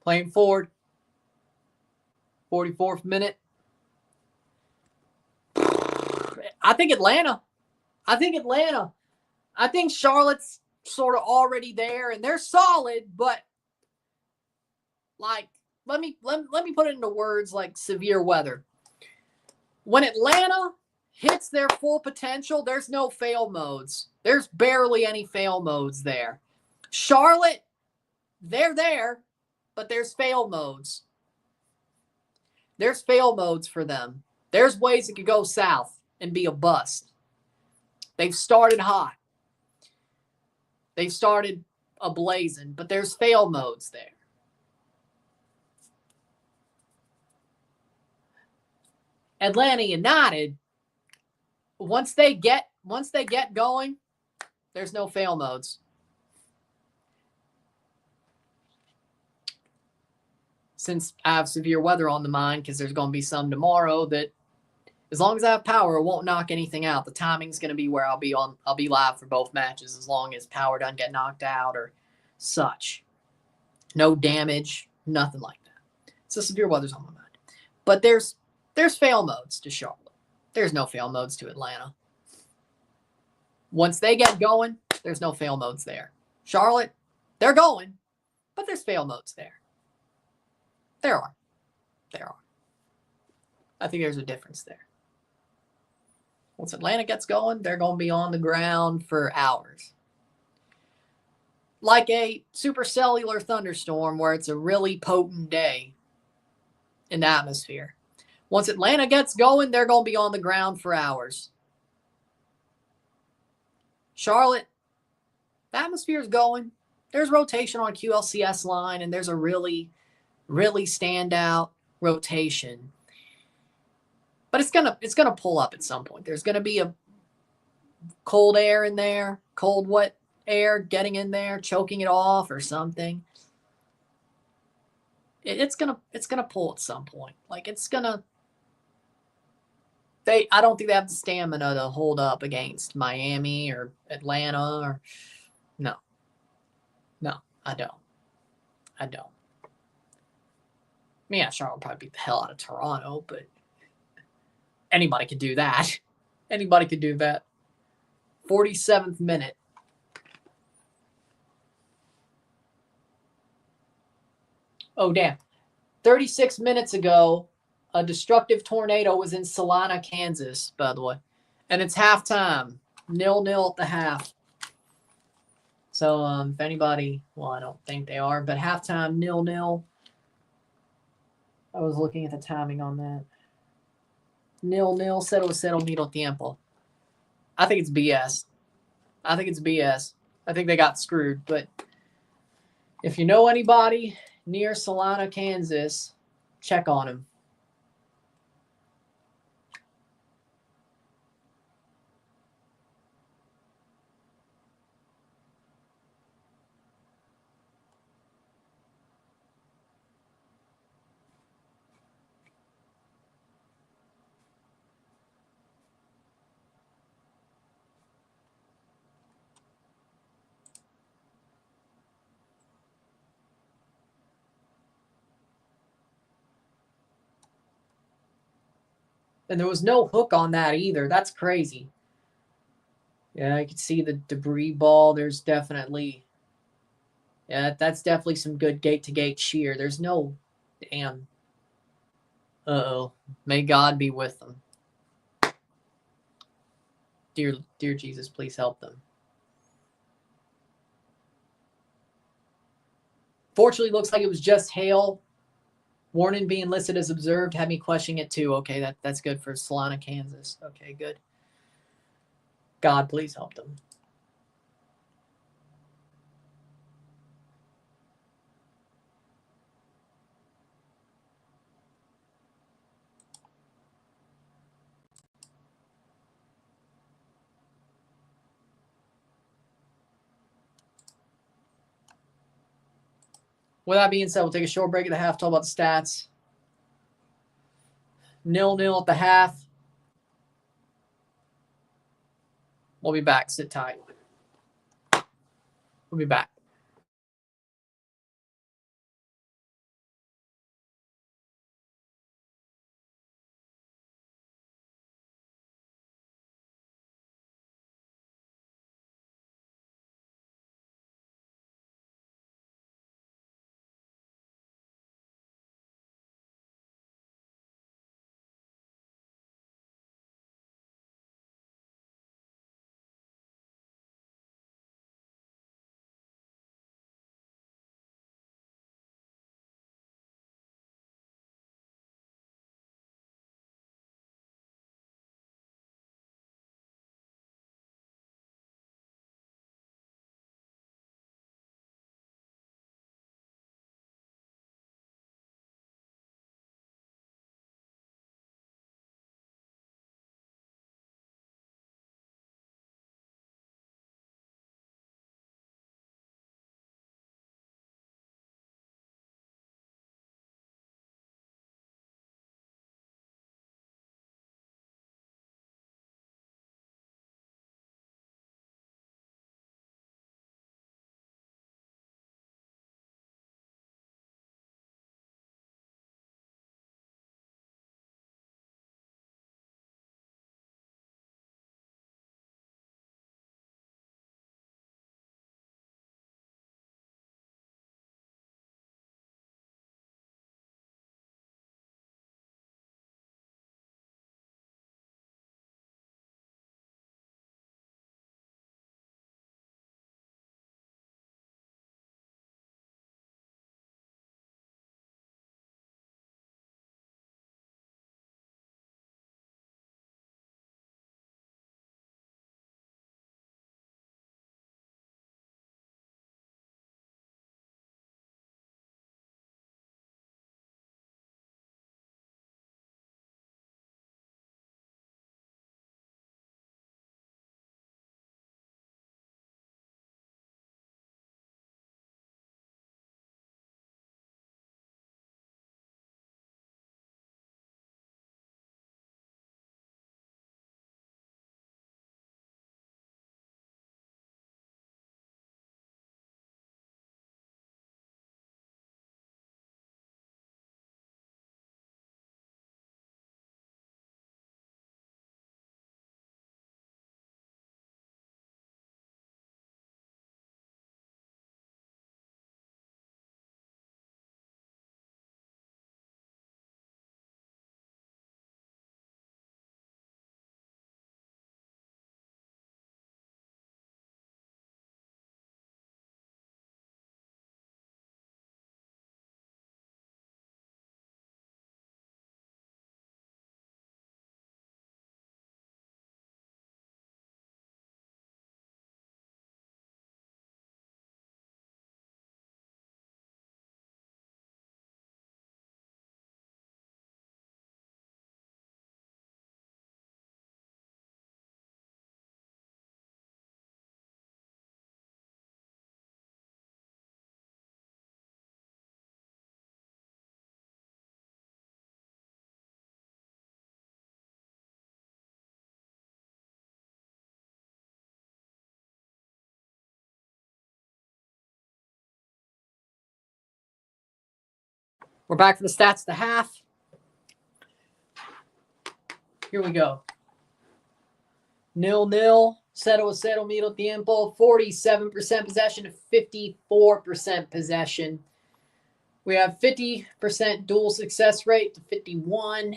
Playing forward. 44th minute. I think Atlanta. I think Charlotte's sort of already there, and they're solid, but like, let me put it into words like severe weather. When Atlanta hits their full potential, there's no fail modes. There's barely any fail modes there. Charlotte, they're there, but there's fail modes. There's fail modes for them. There's ways it could go south and be a bust. They've started hot. They've started ablazing, but there's fail modes there. Atlanta United, once they get going, there's no fail modes. Since I have severe weather on the mind, because there's going to be some tomorrow, that as long as I have power, it won't knock anything out. The timing's going to be where I'll be live for both matches as long as power doesn't get knocked out or such. No damage, nothing like that. So severe weather's on my mind. But there's fail modes to Charlotte. There's no fail modes to Atlanta. Once they get going, there's no fail modes there. Charlotte, they're going, but there's fail modes there. There are. I think there's a difference there. Once Atlanta gets going, they're going to be on the ground for hours. Like a supercellular thunderstorm where it's a really potent day in the atmosphere. Once Atlanta gets going, they're going to be on the ground for hours. Charlotte, the atmosphere is going. There's rotation on QLCS line, and there's a really standout rotation. But it's gonna pull up at some point. There's gonna be a cold air in there, cold wet air getting in there, choking it off or something. It's gonna pull at some point. Like it's gonna I don't think they have the stamina to hold up against Miami or Atlanta or no. No, I don't. I don't. I mean, yeah, Charlotte will probably beat the hell out of Toronto, but anybody could do that. Anybody could do that. 47th minute. Oh, damn. 36 minutes ago, a destructive tornado was in Salina, Kansas, by the way. And it's halftime. 0-0 at the half. So if anybody, well, I don't think they are, but halftime 0-0. I was looking at the timing on that. 0-0, 0 minuto tiempo. I think it's BS. I think it's BS. I think they got screwed. But if you know anybody near Salina, Kansas, check on him. And there was no hook on that either. That's crazy. Yeah, I could see the debris ball. There's definitely, yeah, that's definitely some good gate-to-gate shear. There's no, damn. Uh-oh. May God be with them. Dear Jesus, please help them. Fortunately, looks like it was just hail. Warning being listed as observed had me questioning it too. Okay, that's good for Salina, Kansas. Okay, good. God, please help them. With that being said, we'll take a short break at the half, talk about the stats. 0-0 at the half. We'll be back. Sit tight. We'll be back. We're back for the stats of the half. Here we go. 0-0. Cero a cero, medio tiempo. 47% possession to 54% possession. We have 50% dual success rate to 51.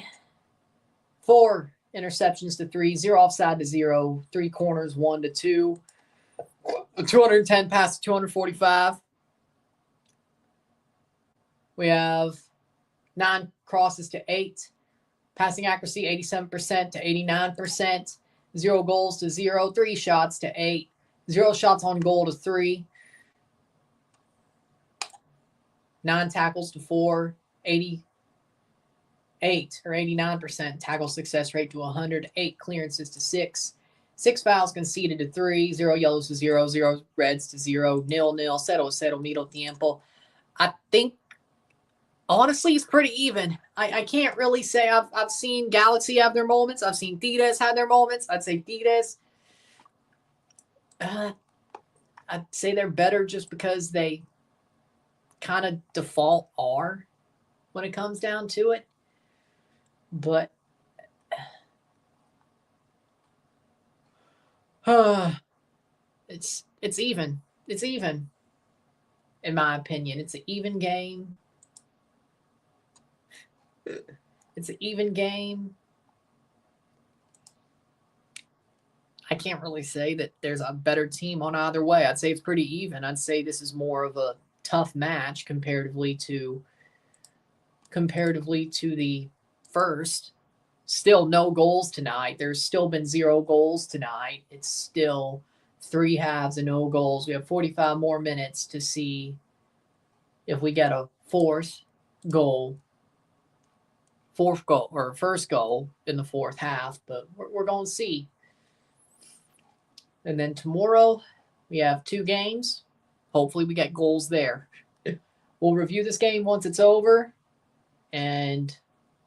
4 interceptions to 3. 0 offside to 0. 3 corners, 1 to 2. 210 pass to 245. We have 9 crosses to 8. Passing accuracy 87% to 89%. 0 goals to 0. 3 shots to 8. 0 shots on goal to 3. 9 tackles to 4. 88 or 89% tackle success rate to 100. 8 clearances to 6. 6 fouls conceded to 3. 0 yellows to 0. 0 reds to 0. 0-0. Cero a cero, medio tiempo. I think, honestly, it's pretty even. I can't really say. I've seen Galaxy have their moments. I've seen Tigres have their moments. I'd say Tigres. I'd say they're better just because they kind of default are when it comes down to it. But it's even. It's even. In my opinion, it's an even game. It's an even game. I can't really say that there's a better team on either way. I'd say it's pretty even. I'd say this is more of a tough match comparatively to the first. Still no goals tonight. There's still been 0 goals tonight. It's still 3 halves and no goals. We have 45 more minutes to see if we get a first goal in the 4th half, but we're going to see. And then tomorrow we have 2 games. Hopefully we get goals there. We'll review this game once it's over and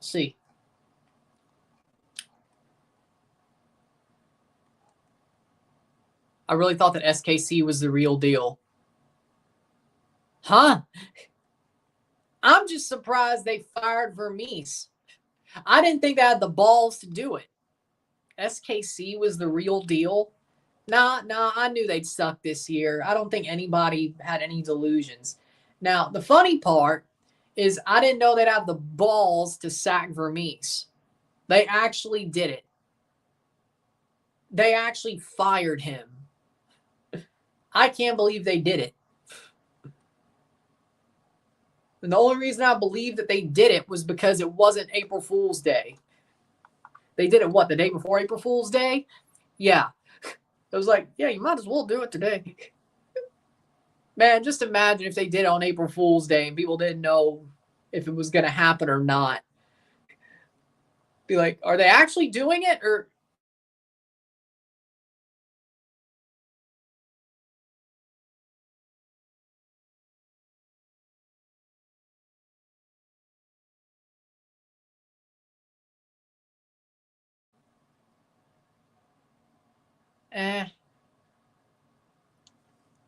see. I really thought that SKC was the real deal. Huh? I'm just surprised they fired Vermees. I didn't think they had the balls to do it. SKC was the real deal. Nah, I knew they'd suck this year. I don't think anybody had any delusions. Now, the funny part is I didn't know they'd have the balls to sack Vermees. They actually did it. They actually fired him. I can't believe they did it. And the only reason I believe that they did it was because it wasn't April Fool's Day. They did it, what, the day before April Fool's Day? Yeah. It was like, yeah, you might as well do it today. Man, just imagine if they did it on April Fool's Day and people didn't know if it was going to happen or not. Be like, are they actually doing it? Or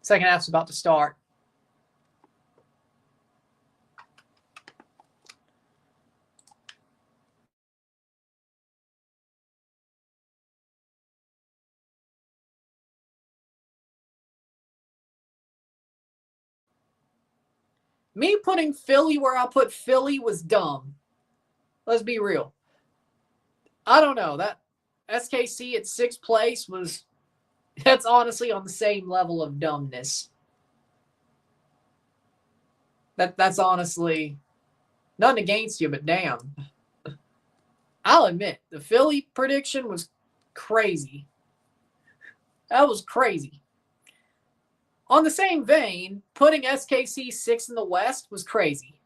second half's about to start. Me putting Philly where I put Philly was dumb. Let's be real. I don't know. That SKC at 6th place that's honestly on the same level of dumbness. That's honestly nothing against you, but damn. I'll admit, the Philly prediction was crazy. That was crazy. On the same vein, putting SKC 6th in the West was crazy.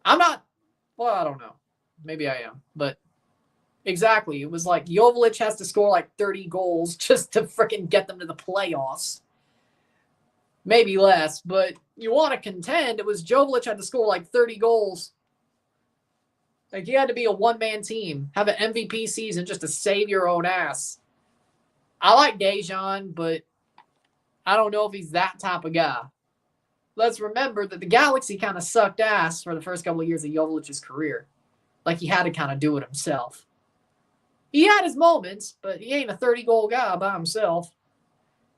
I don't know. Maybe I am, but exactly. It was like Joveljic has to score like 30 goals just to freaking get them to the playoffs. Maybe less, but you want to contend. It was Joveljic had to score like 30 goals. Like, you had to be a one-man team, have an MVP season just to save your own ass. I like Dejan, but I don't know if he's that type of guy. let's remember that the Galaxy kind of sucked ass for the first couple of years of Jovic's career. Like, he had to kind of do it himself. He had his moments, but he ain't a 30-goal guy by himself.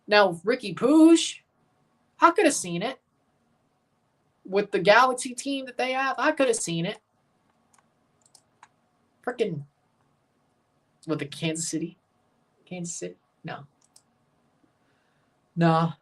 Now, Ricky Puig, I could have seen it. With the Galaxy team that they have, I could have seen it. Freaking with the Kansas City? No. Nah.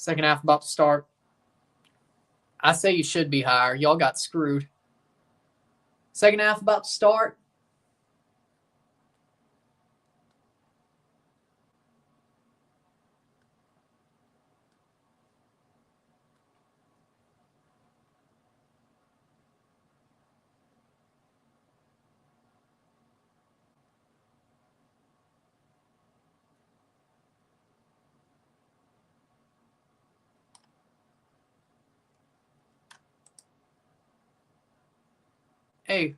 Second half about to start. I say you should be higher. Y'all got screwed. Second half about to start. Hey.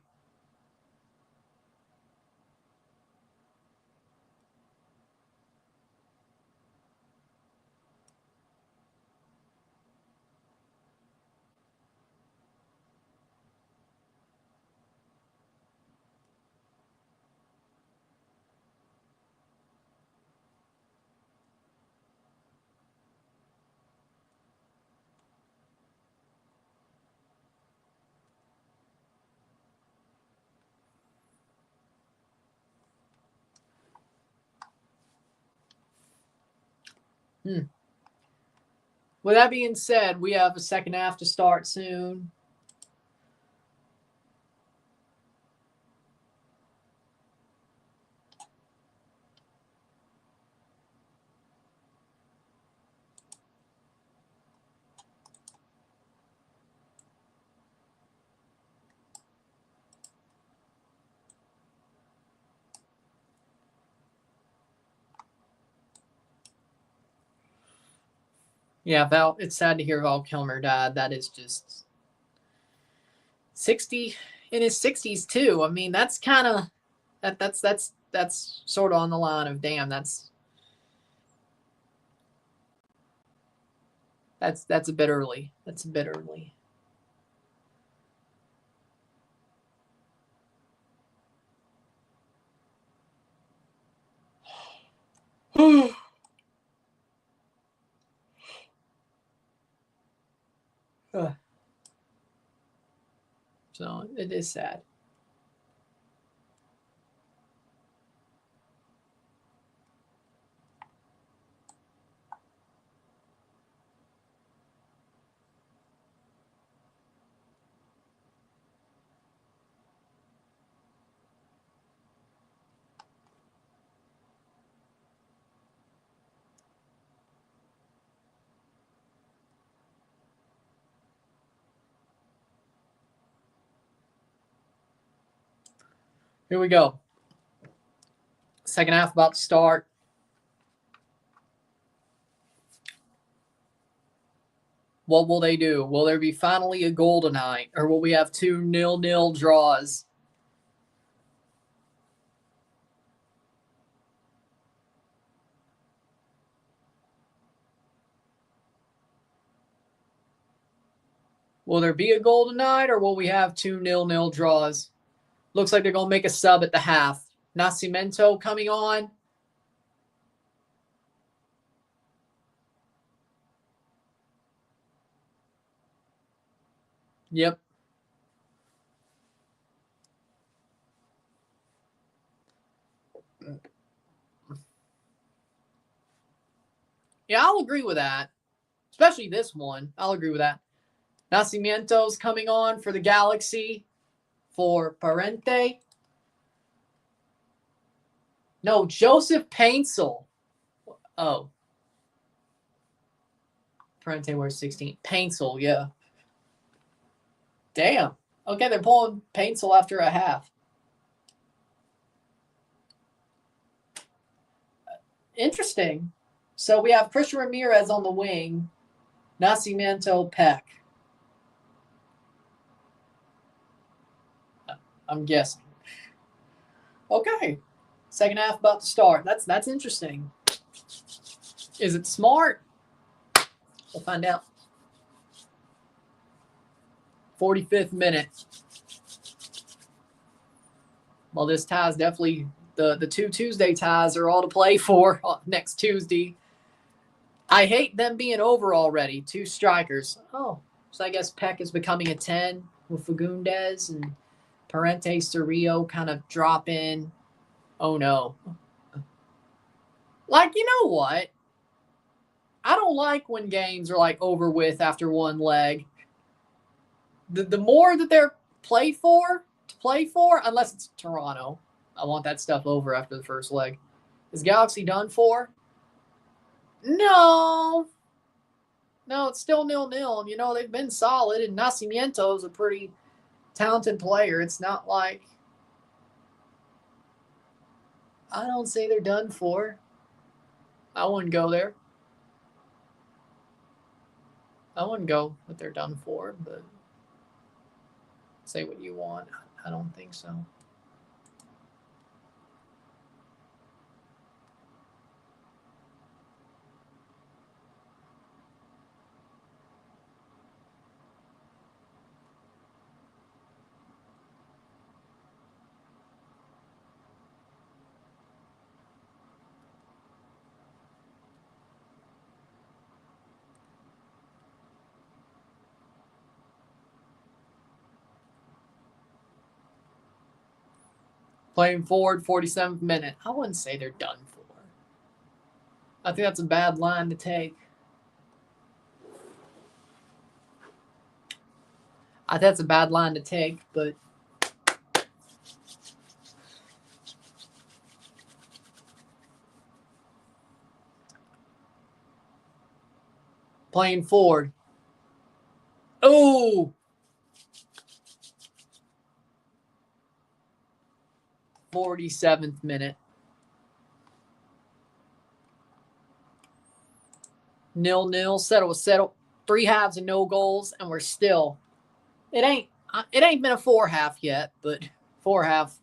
With that being said, we have a second half to start soon. Yeah, Val. It's sad to hear Val Kilmer died. That is just 60 in his 60s too. I mean, that's kind of that's sort of on the line of damn. That's a bit early. That's a bit early. So it is sad. Here we go. Second half about to start. What will they do? Will there be finally a goal tonight? Or will we have 2 0-0 draws? Will there be a goal tonight, or will we have 2 0-0 draws? Looks like they're going to make a sub at the half. Nascimento coming on. Yep. Yeah, I'll agree with that. Especially this one. I'll agree with that. Nascimento's coming on for the Galaxy for Parente. No, Joseph Paintsel. Oh. Parente wears 16. Paintsel, yeah. Damn. Okay, they're pulling Paintsel after a half. Interesting. So we have Christian Ramirez on the wing, Nascimento, Peck. I'm guessing. Okay. Second half about to start. That's interesting. Is it smart? We'll find out. 45th minute. Well, this tie is definitely the 2 Tuesday ties are all to play for next Tuesday. I hate them being over already. 2 strikers. Oh, so I guess Peck is becoming a 10 with Fagundes and Parente Cerrillo kind of drop in. Oh, no. Like, you know what? I don't like when games are like over with after one leg. The more that they're play for, unless it's Toronto. I want that stuff over after the first leg. Is Galaxy done for? No. No, it's still 0-0. You know, they've been solid, and Nascimento is a pretty talented player. It's not like I don't say they're done for. I wouldn't go there. I wouldn't go that they're done for, but say what you want. I don't think so. Playing forward, 47th minute. I wouldn't say they're done for. I think that's a bad line to take. I think that's a bad line to take, but playing forward. Oh! 47th minute. 0-0, settle. 3 halves and no goals, and we're still. It ain't been a 4 half yet, but 4 half,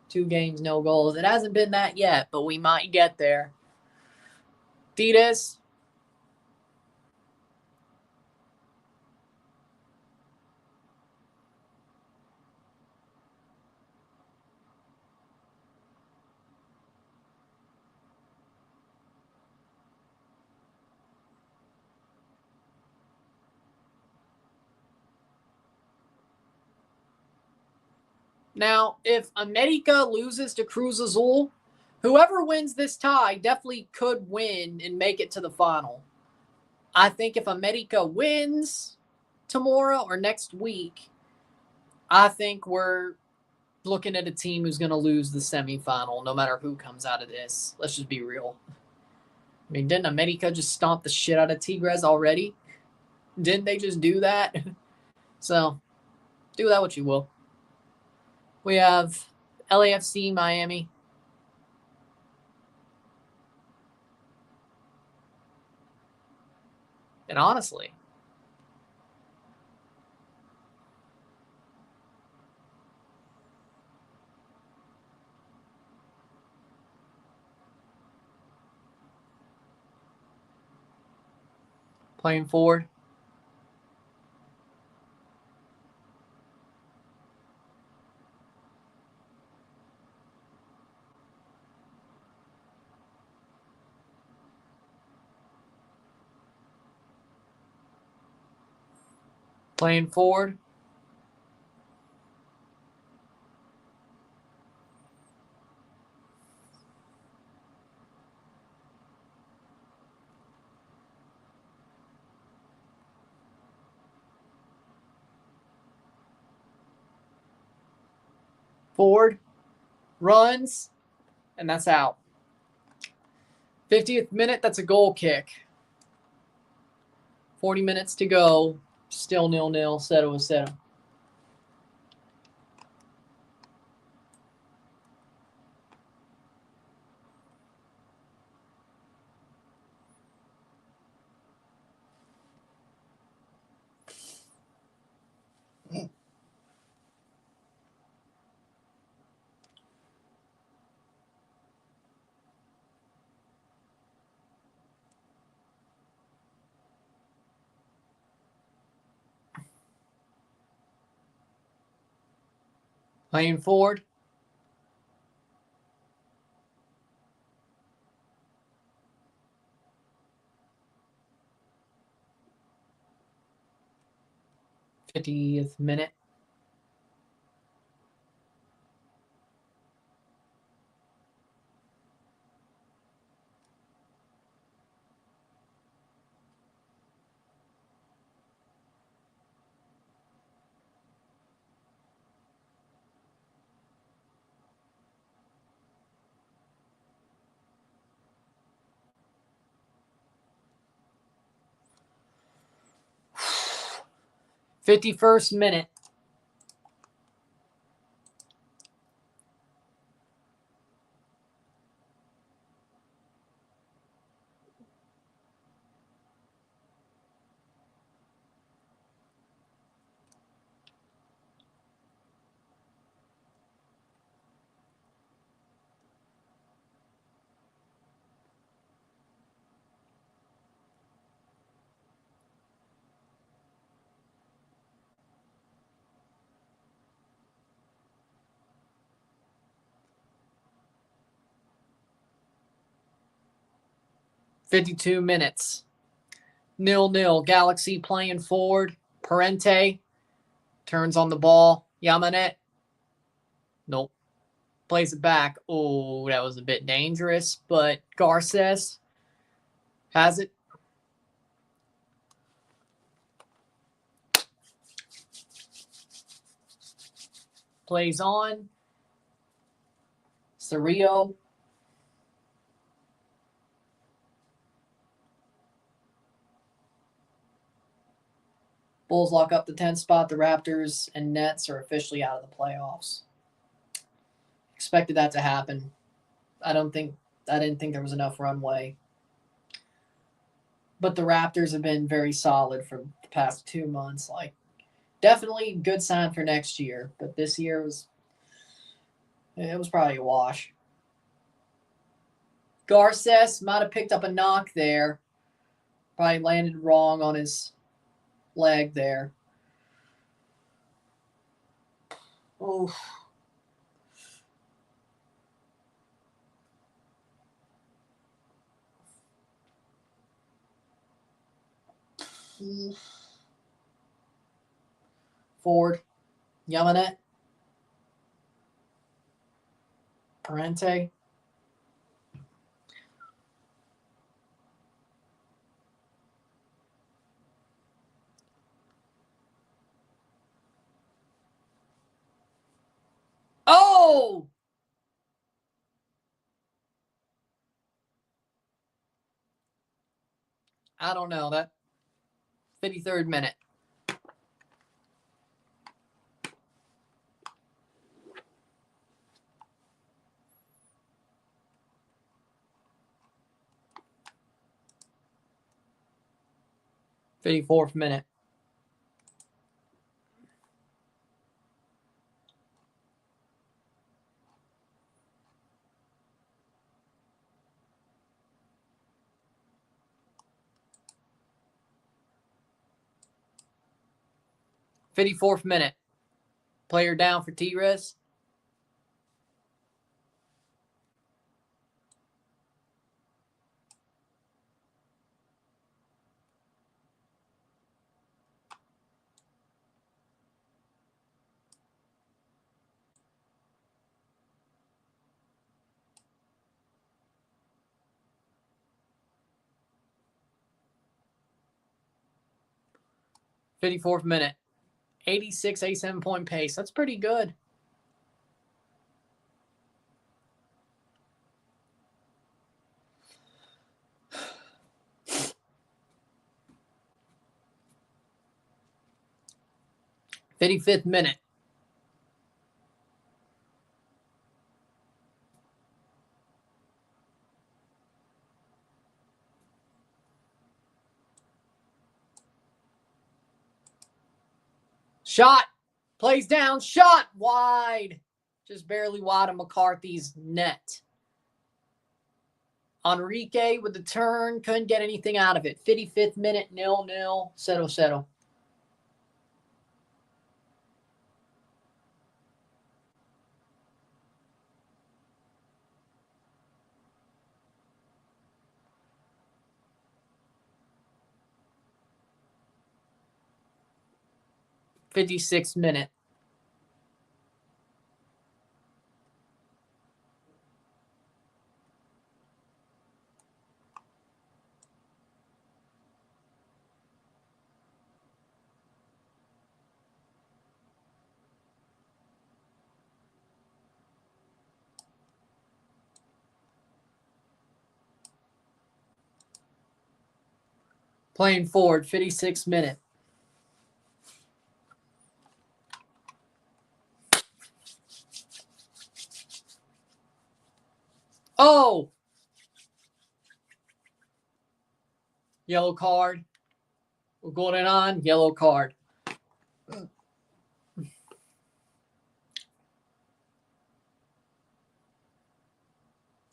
2 games, no goals. It hasn't been that yet, but we might get there. Tigres. Now, if America loses to Cruz Azul, whoever wins this tie definitely could win and make it to the final. I think if America wins tomorrow or next week, I think we're looking at a team who's going to lose the semifinal no matter who comes out of this. Let's just be real. I mean, didn't America just stomp the shit out of Tigres already? Didn't they just do that? So, do that what you will. We have LAFC, Miami. And honestly, playing forward. Playing forward. Forward. Runs. And that's out. 50th minute, that's a goal kick. 40 minutes to go. Still 0-0, 0-0. Playing forward. '50th minute. '51st minute. '52 minutes. 0-0. Galaxy playing forward. Parente turns on the ball. Yamanet. Nope. Plays it back. Oh, that was a bit dangerous, but Garces has it. Plays on. Cerrillo. Bulls lock up the 10th spot. The Raptors and Nets are officially out of the playoffs. Expected that to happen. I didn't think there was enough runway. But the Raptors have been very solid for the past 2 months. Like, definitely good sign for next year. But this year was probably a wash. Garces might have picked up a knock there. Probably landed wrong on his leg there. Oh. Ford. Yamanet. Parente. Oh! I don't know. That 53rd minute. '54th minute. '54th minute. Player down for Tigres. '54th minute. 86, 87-point pace. That's pretty good. '55th minute. Shot. Plays down. Shot. Wide. Just barely wide of McCarthy's net. Enrique with the turn. Couldn't get anything out of it. 55th minute. 0-0. Settle. 56th minute. Playing forward, 56th minute. Oh! Yellow card. We're going on. Yellow card.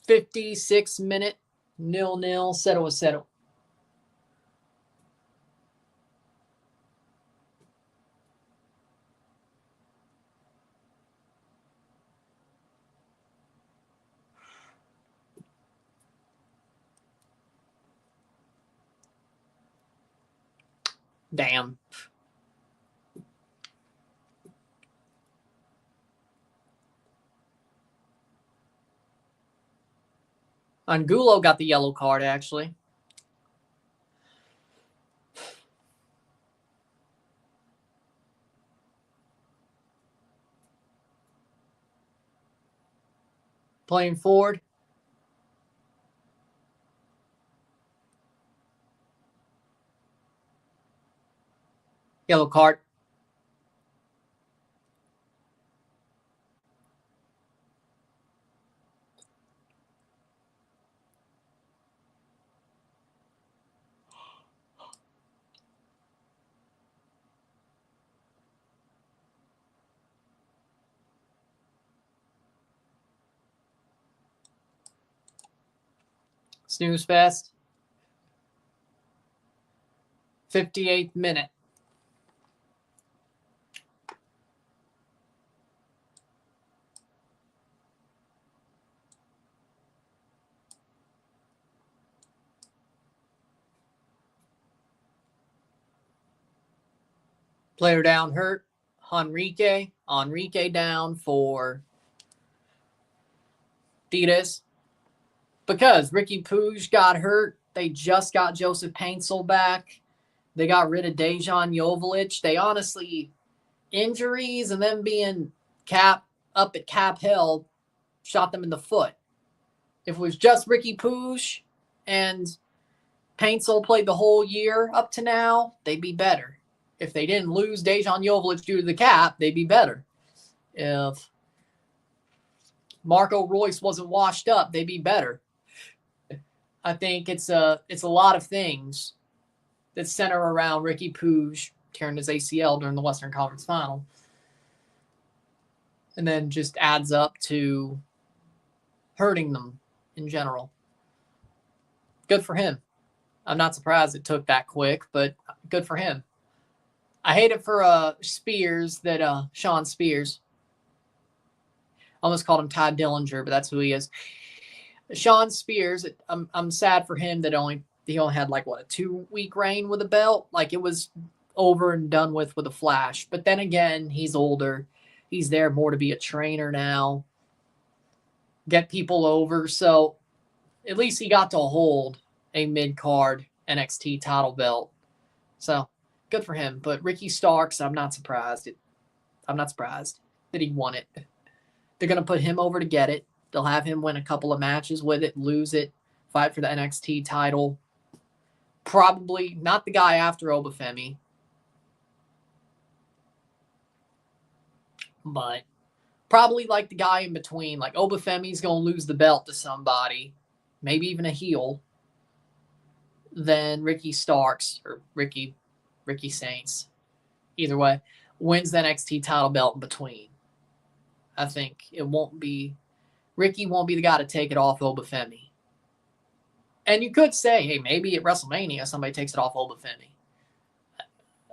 '56th minute. 0-0. Settle. Damn. Angulo got the yellow card, actually. Playing forward. Yellow card. Snooze fest. 58th minute. Player down hurt. Enrique down for Tigres. Because Ricky Puig got hurt. They just got Joseph Paintsel back. They got rid of Dejan Joveljic. They honestly, injuries and them being up at Cap Hill shot them in the foot. If it was just Ricky Puig and Paintsel played the whole year up to now, they'd be better. If they didn't lose Dejan Joveljic due to the cap, they'd be better. If Marco Royce wasn't washed up, they'd be better. I think it's a lot of things that center around Ricky Puig tearing his ACL during the Western Conference Final. And then just adds up to hurting them in general. Good for him. I'm not surprised it took that quick, but good for him. I hate it for Spears, that Sean Spears. Almost called him Todd Dillinger, but that's who he is. Sean Spears, I'm sad for him that he only had like, what, a 2-week reign with a belt? Like, it was over and done with a flash. But then again, he's older. He's there more to be a trainer now. Get people over. So at least he got to hold a mid-card NXT title belt. So good for him. But Ricky Starks, I'm not surprised. I'm not surprised that he won it. They're going to put him over to get it. They'll have him win a couple of matches with it, lose it, fight for the NXT title. Probably not the guy after Obafemi, but probably like the guy in between. Like, Obafemi's going to lose the belt to somebody, maybe even a heel. Then Ricky Starks, or Ricky Saints, either way, wins the NXT title belt in between. I think Ricky won't be the guy to take it off Obafemi. And you could say, hey, maybe at WrestleMania somebody takes it off Obafemi.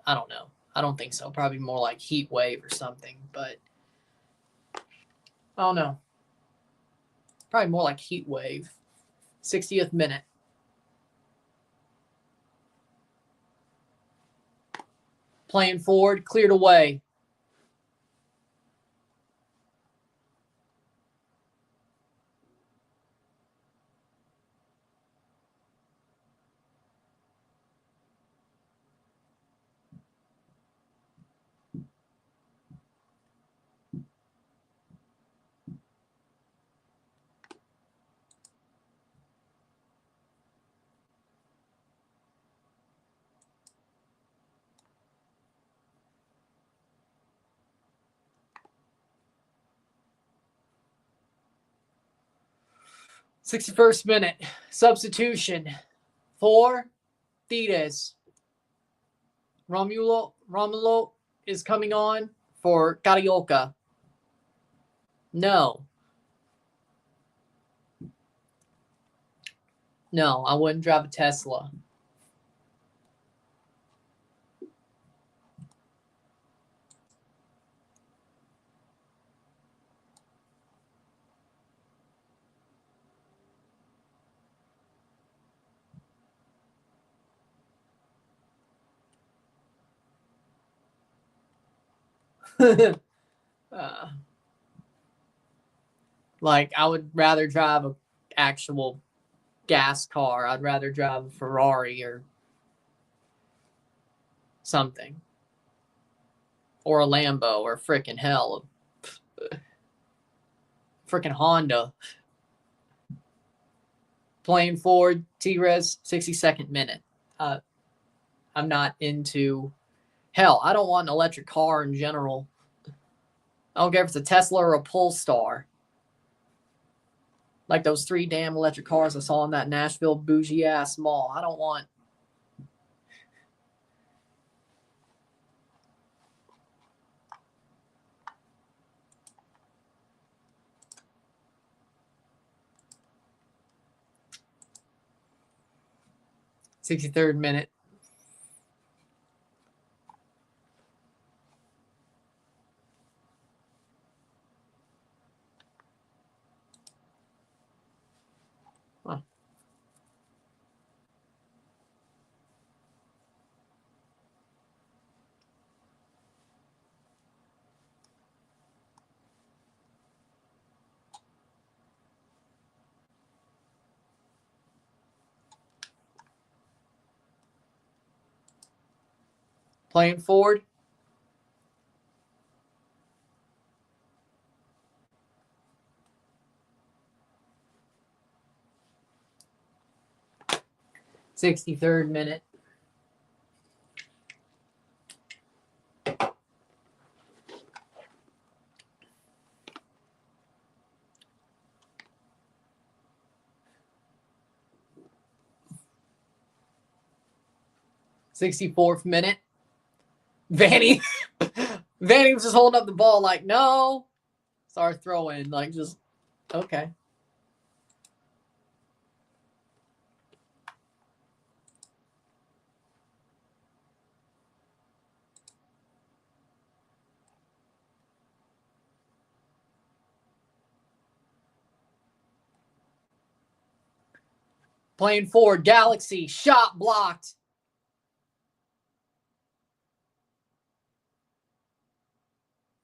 I don't know. I don't think so. Probably more like Heat Wave or something. But I don't know. Probably more like Heat Wave. 60th minute. Playing forward, cleared away. '61st minute. Substitution for Tigres. Romulo is coming on for Carioca. No. No, I wouldn't drive a Tesla. Like, I would rather drive an actual gas car. I'd rather drive a Ferrari or something. Or a Lambo or frickin' hell. Frickin' Honda. Playing forward, Tigres, 62nd minute. I'm not into... Hell, I don't want an electric car in general. I don't care if it's a Tesla or a Polestar. Like those 3 damn electric cars I saw in that Nashville bougie-ass mall. I don't want... '63rd minute. Huh. Playing forward. '63rd minute. '64th minute. Vanny was just holding up the ball like, no. Sorry, throw in. Like, just, okay. Playing forward, Galaxy. Shot blocked.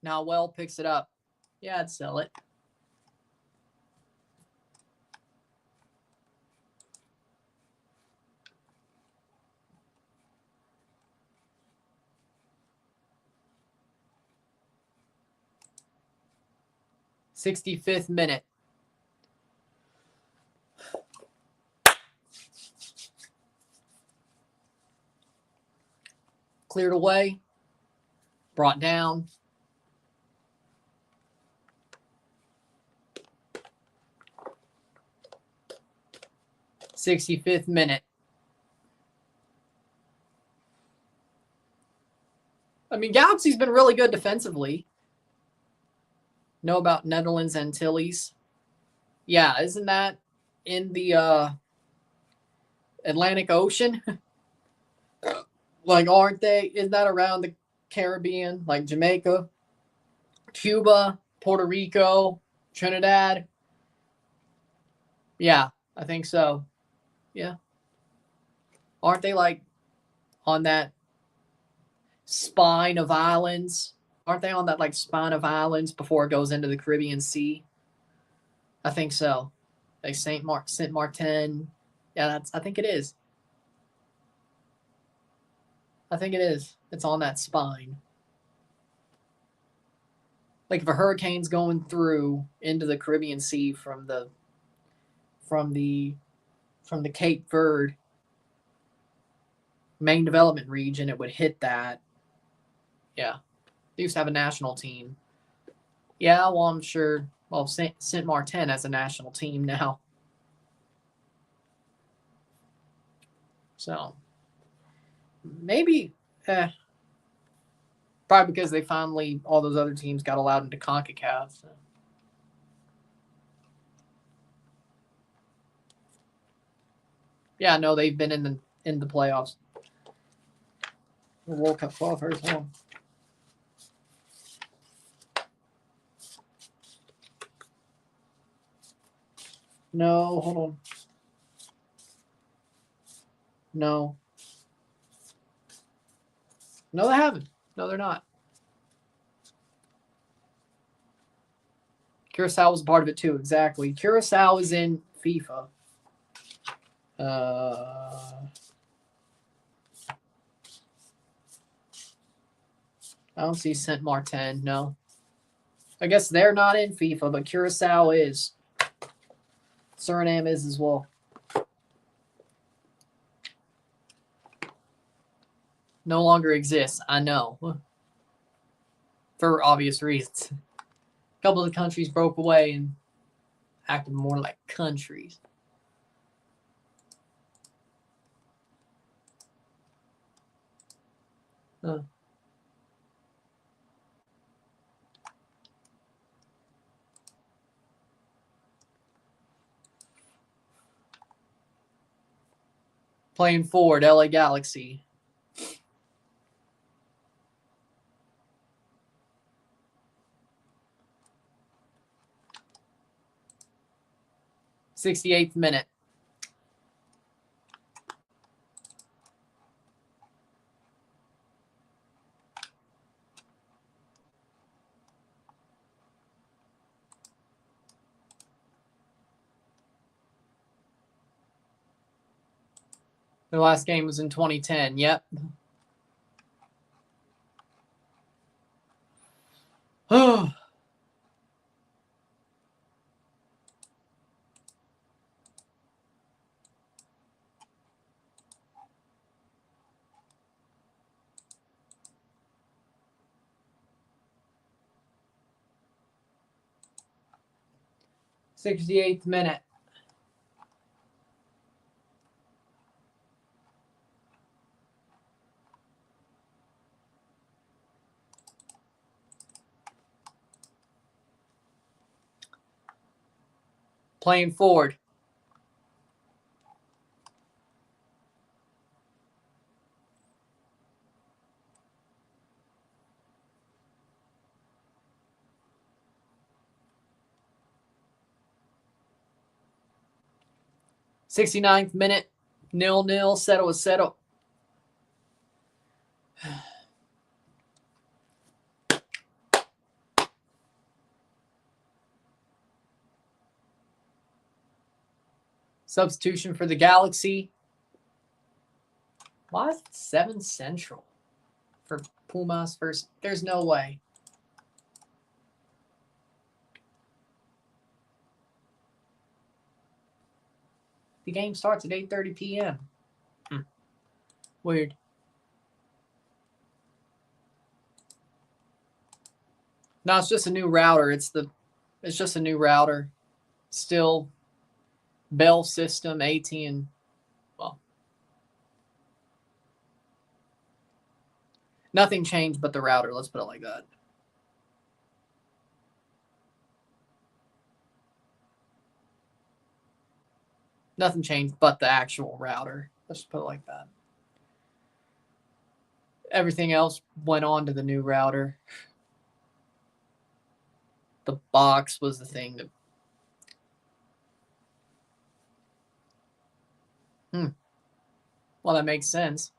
Now Well picks it up. Yeah, I'd sell it. '65th minute. Cleared away. Brought down. '65th minute. I mean, Galaxy's been really good defensively. Know about Netherlands Antilles? Yeah, isn't that in the Atlantic Ocean? Like, aren't they? Isn't that around the Caribbean? Like Jamaica, Cuba, Puerto Rico, Trinidad? Yeah, I think so. Yeah. Aren't they like on that? spine of islands. Aren't they on that like spine of islands before it goes into the Caribbean Sea? I think so. Like Saint Martin. Yeah, I think it is. I think it is. It's on that spine. Like if a hurricane's going through into the Caribbean Sea from the Cape Verde main development region, it would hit that. Yeah. They used to have a national team. Yeah, well, I'm sure. Well, Saint Martin has a national team now. So maybe, probably because they finally, all those other teams got allowed into CONCACAF. So. Yeah, no, they've been in the playoffs. The World Cup qualifiers. Hold on. No, hold on. No. No, they haven't. No, they're not. Curacao was a part of it too, exactly. Curacao is in FIFA. I don't see Saint Martin, no. I guess they're not in FIFA, but Curacao is. Suriname is as well. No longer exists, I know. For obvious reasons. A couple of the countries broke away and acted more like countries. Playing forward, LA Galaxy. '68th minute. The last game was in 2010. Yep. Oh. '68th minute. Playing forward. '69th minute. 0-0. Settle is settle. Substitution for the Galaxy. Why is it 7 Central for Pumas first? There's no way. The game starts at 8:30 p.m. Weird. No, it's just a new router. It's just a new router. Still Bell system, AT&T. Well, nothing changed but the router. Let's put it like that. Nothing changed but the actual router. Let's put it like that. Everything else went on to the new router. The box was the thing that. Well, that makes sense.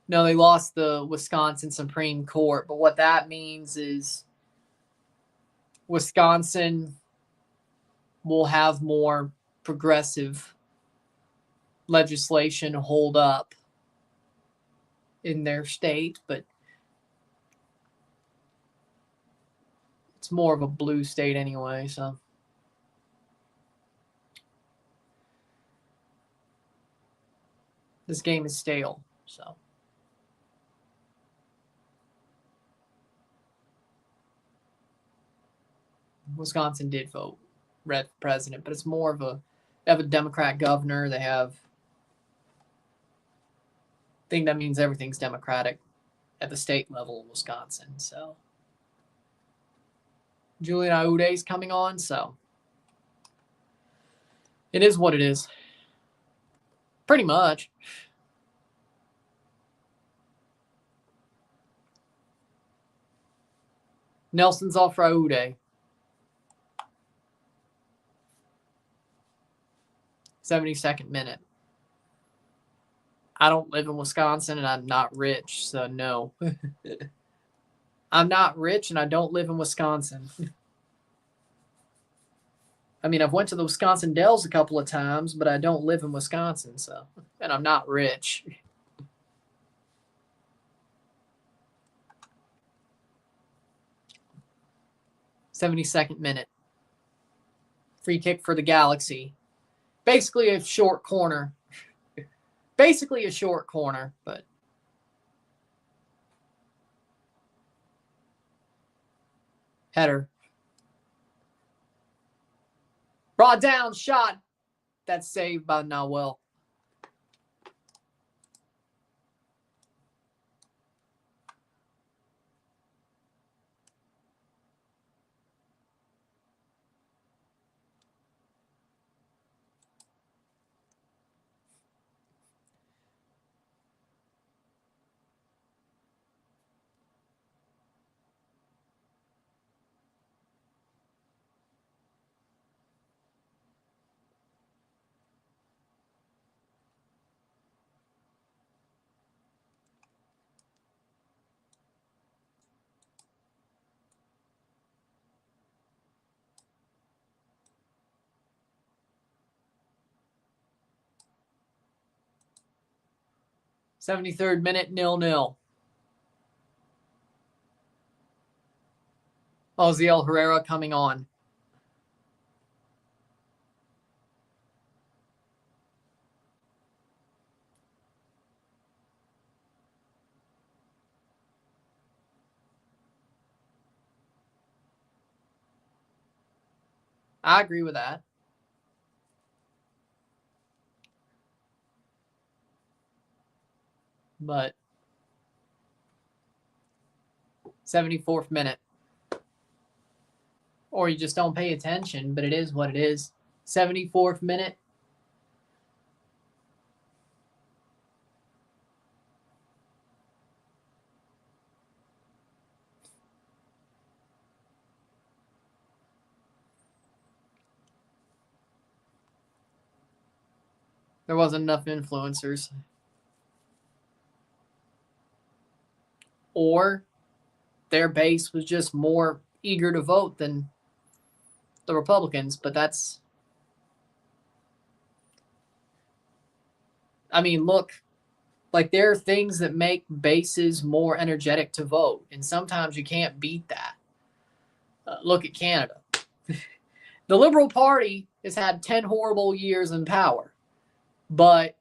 No, they lost the Wisconsin Supreme Court, but what that means is Wisconsin will have more progressive legislation hold up in their state, but it's more of a blue state anyway, so. This game is stale, so. Wisconsin did vote red for president, but it's more of a, they have a Democrat governor. They have, I think that means everything's Democratic at the state level in Wisconsin. So Julian Aude's coming on, so it is what it is. Pretty much. Nelson's off for Aude. 72nd minute. I don't live in Wisconsin and I'm not rich, so no. I'm not rich and I don't live in Wisconsin. I mean, I've went to the Wisconsin Dells a couple of times, but I don't live in Wisconsin, so, and I'm not rich. '72nd minute. Free kick for the Galaxy. Basically a short corner. Basically a short corner, but header. Brought down, shot. That's saved by Nawel. '73rd minute, 0-0. Oziel Herrera coming on. I agree with that. But 74th minute. Or you just don't pay attention, but it is what it is. 74th minute. There wasn't enough influencers. Or their base was just more eager to vote than the Republicans, but that's, I mean, look, like there are things that make bases more energetic to vote, and sometimes you can't beat that. Look at Canada. The Liberal Party has had 10 horrible years in power, but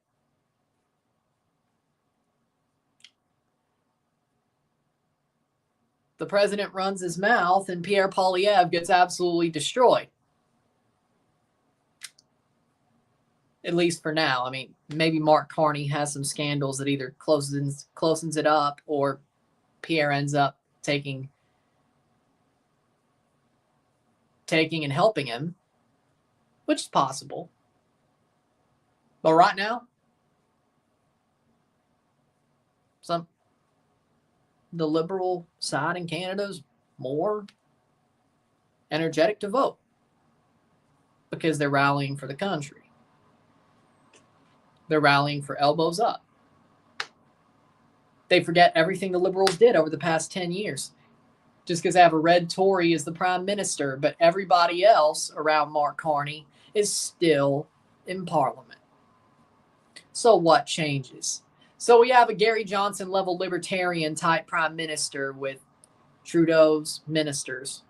the president runs his mouth and Pierre Poilievre gets absolutely destroyed. At least for now. I mean, maybe Mark Carney has some scandals that either closens it up or Pierre ends up taking and helping him, which is possible. But right now, the Liberal side in Canada is more energetic to vote because they're rallying for the country. They're rallying for elbows up. They forget everything the Liberals did over the past 10 years. Just because they have a red Tory as the prime minister, but everybody else around Mark Carney is still in Parliament. So what changes? So we have a Gary Johnson level libertarian type prime minister with Trudeau's ministers.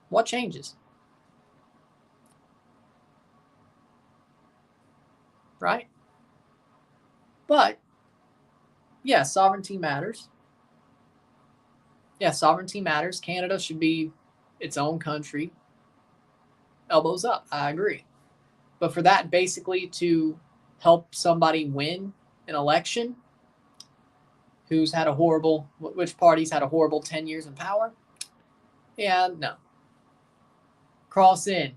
What changes? Right? But, yeah, sovereignty matters. Yeah, sovereignty matters. Canada should be its own country. Elbows up. I agree. But for that basically to help somebody win an election who's had a horrible, which party's had a horrible 10 years in power? Yeah, no. Cross in.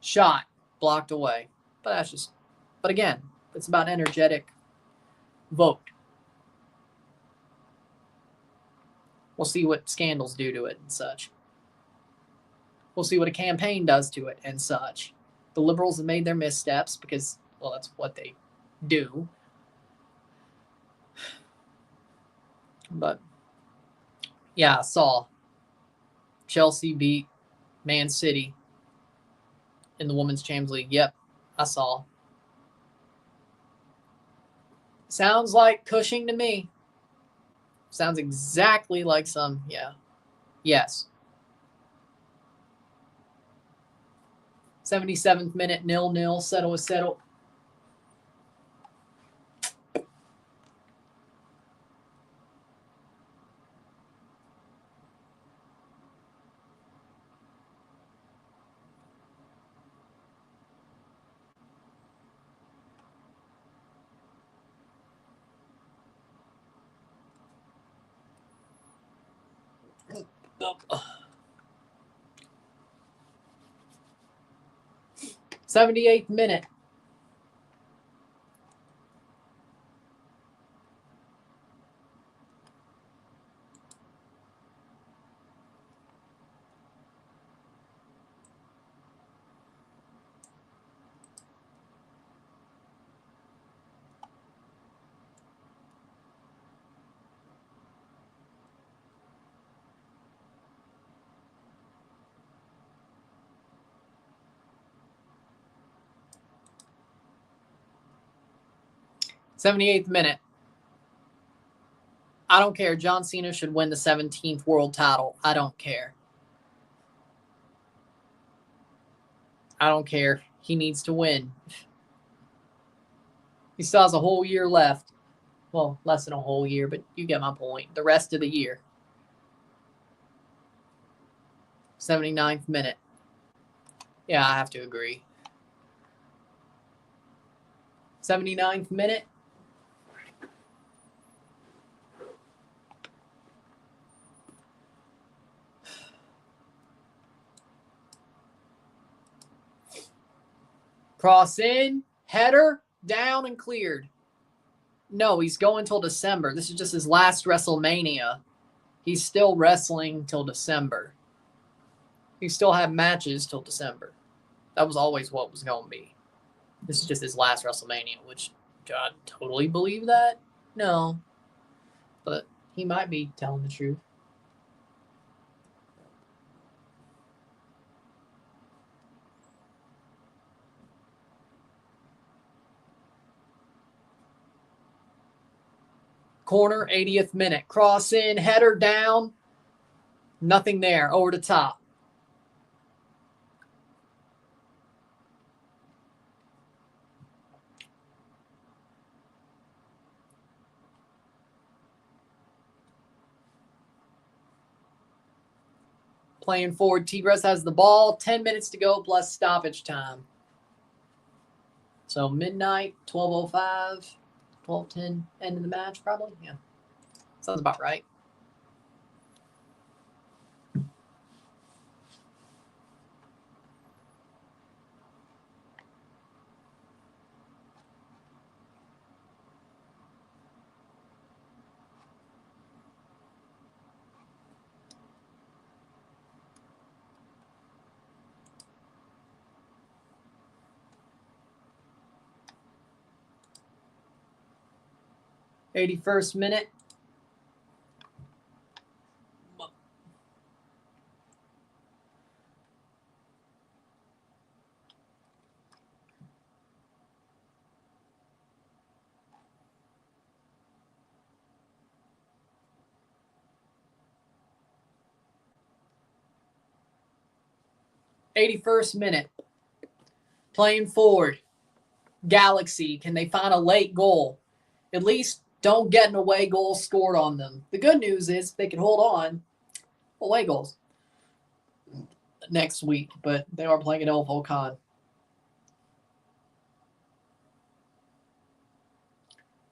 Shot. Blocked away. But that's just, but again, it's about energetic vote. We'll see what scandals do to it and such. We'll see what a campaign does to it and such. The Liberals have made their missteps because, well, that's what they do. But, yeah, I saw Chelsea beat Man City in the Women's Champions League. Yep, I saw. Sounds like Cushing to me. Sounds exactly like some, yeah. Yes. 77th minute, 0-0, settle. Oh. 78th minute. '78th minute. I don't care. John Cena should win the 17th world title. I don't care. I don't care. He needs to win. He still has a whole year left. Well, less than a whole year, but you get my point. The rest of the year. 79th minute. Yeah, I have to agree. 79th minute. Cross in, header, down and cleared. No, he's going till December. This is just his last WrestleMania. He's still wrestling till December. He still have matches till December. That was always what was going to be. This is just his last WrestleMania, which do I totally believe that? No. But he might be telling the truth. Corner, 80th minute. Cross in, header down. Nothing there. Over the top. Playing forward, Tigres has the ball. 10 minutes to go plus stoppage time. So midnight, 12:05, 12:10, end of the match probably. Yeah, sounds about right. 81st minute. '81st minute. Playing forward. Galaxy, can they find a late goal? At least don't get an away goal scored on them. The good news is they can hold on. Away goals next week, but they are playing at El Volcan.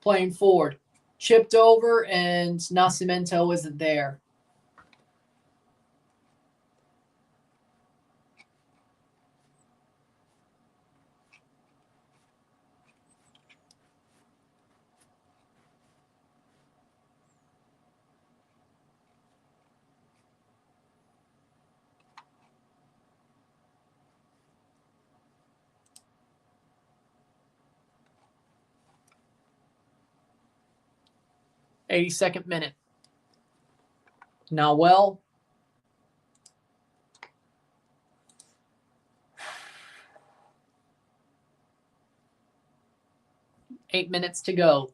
Playing forward. Chipped over, and Nascimento isn't there. '82nd minute. Nawell. Eight minutes to go.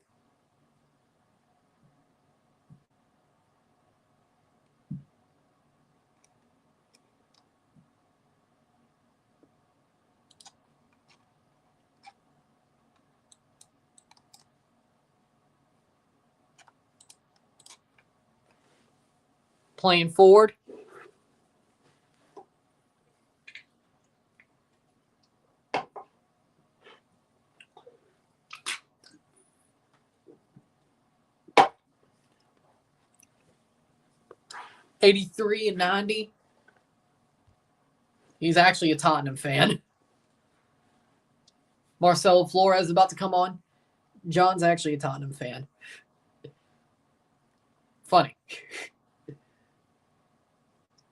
Playing forward. '83 and '90. He's actually a Tottenham fan. Marcelo Flores is about to come on. John's actually a Tottenham fan. Funny.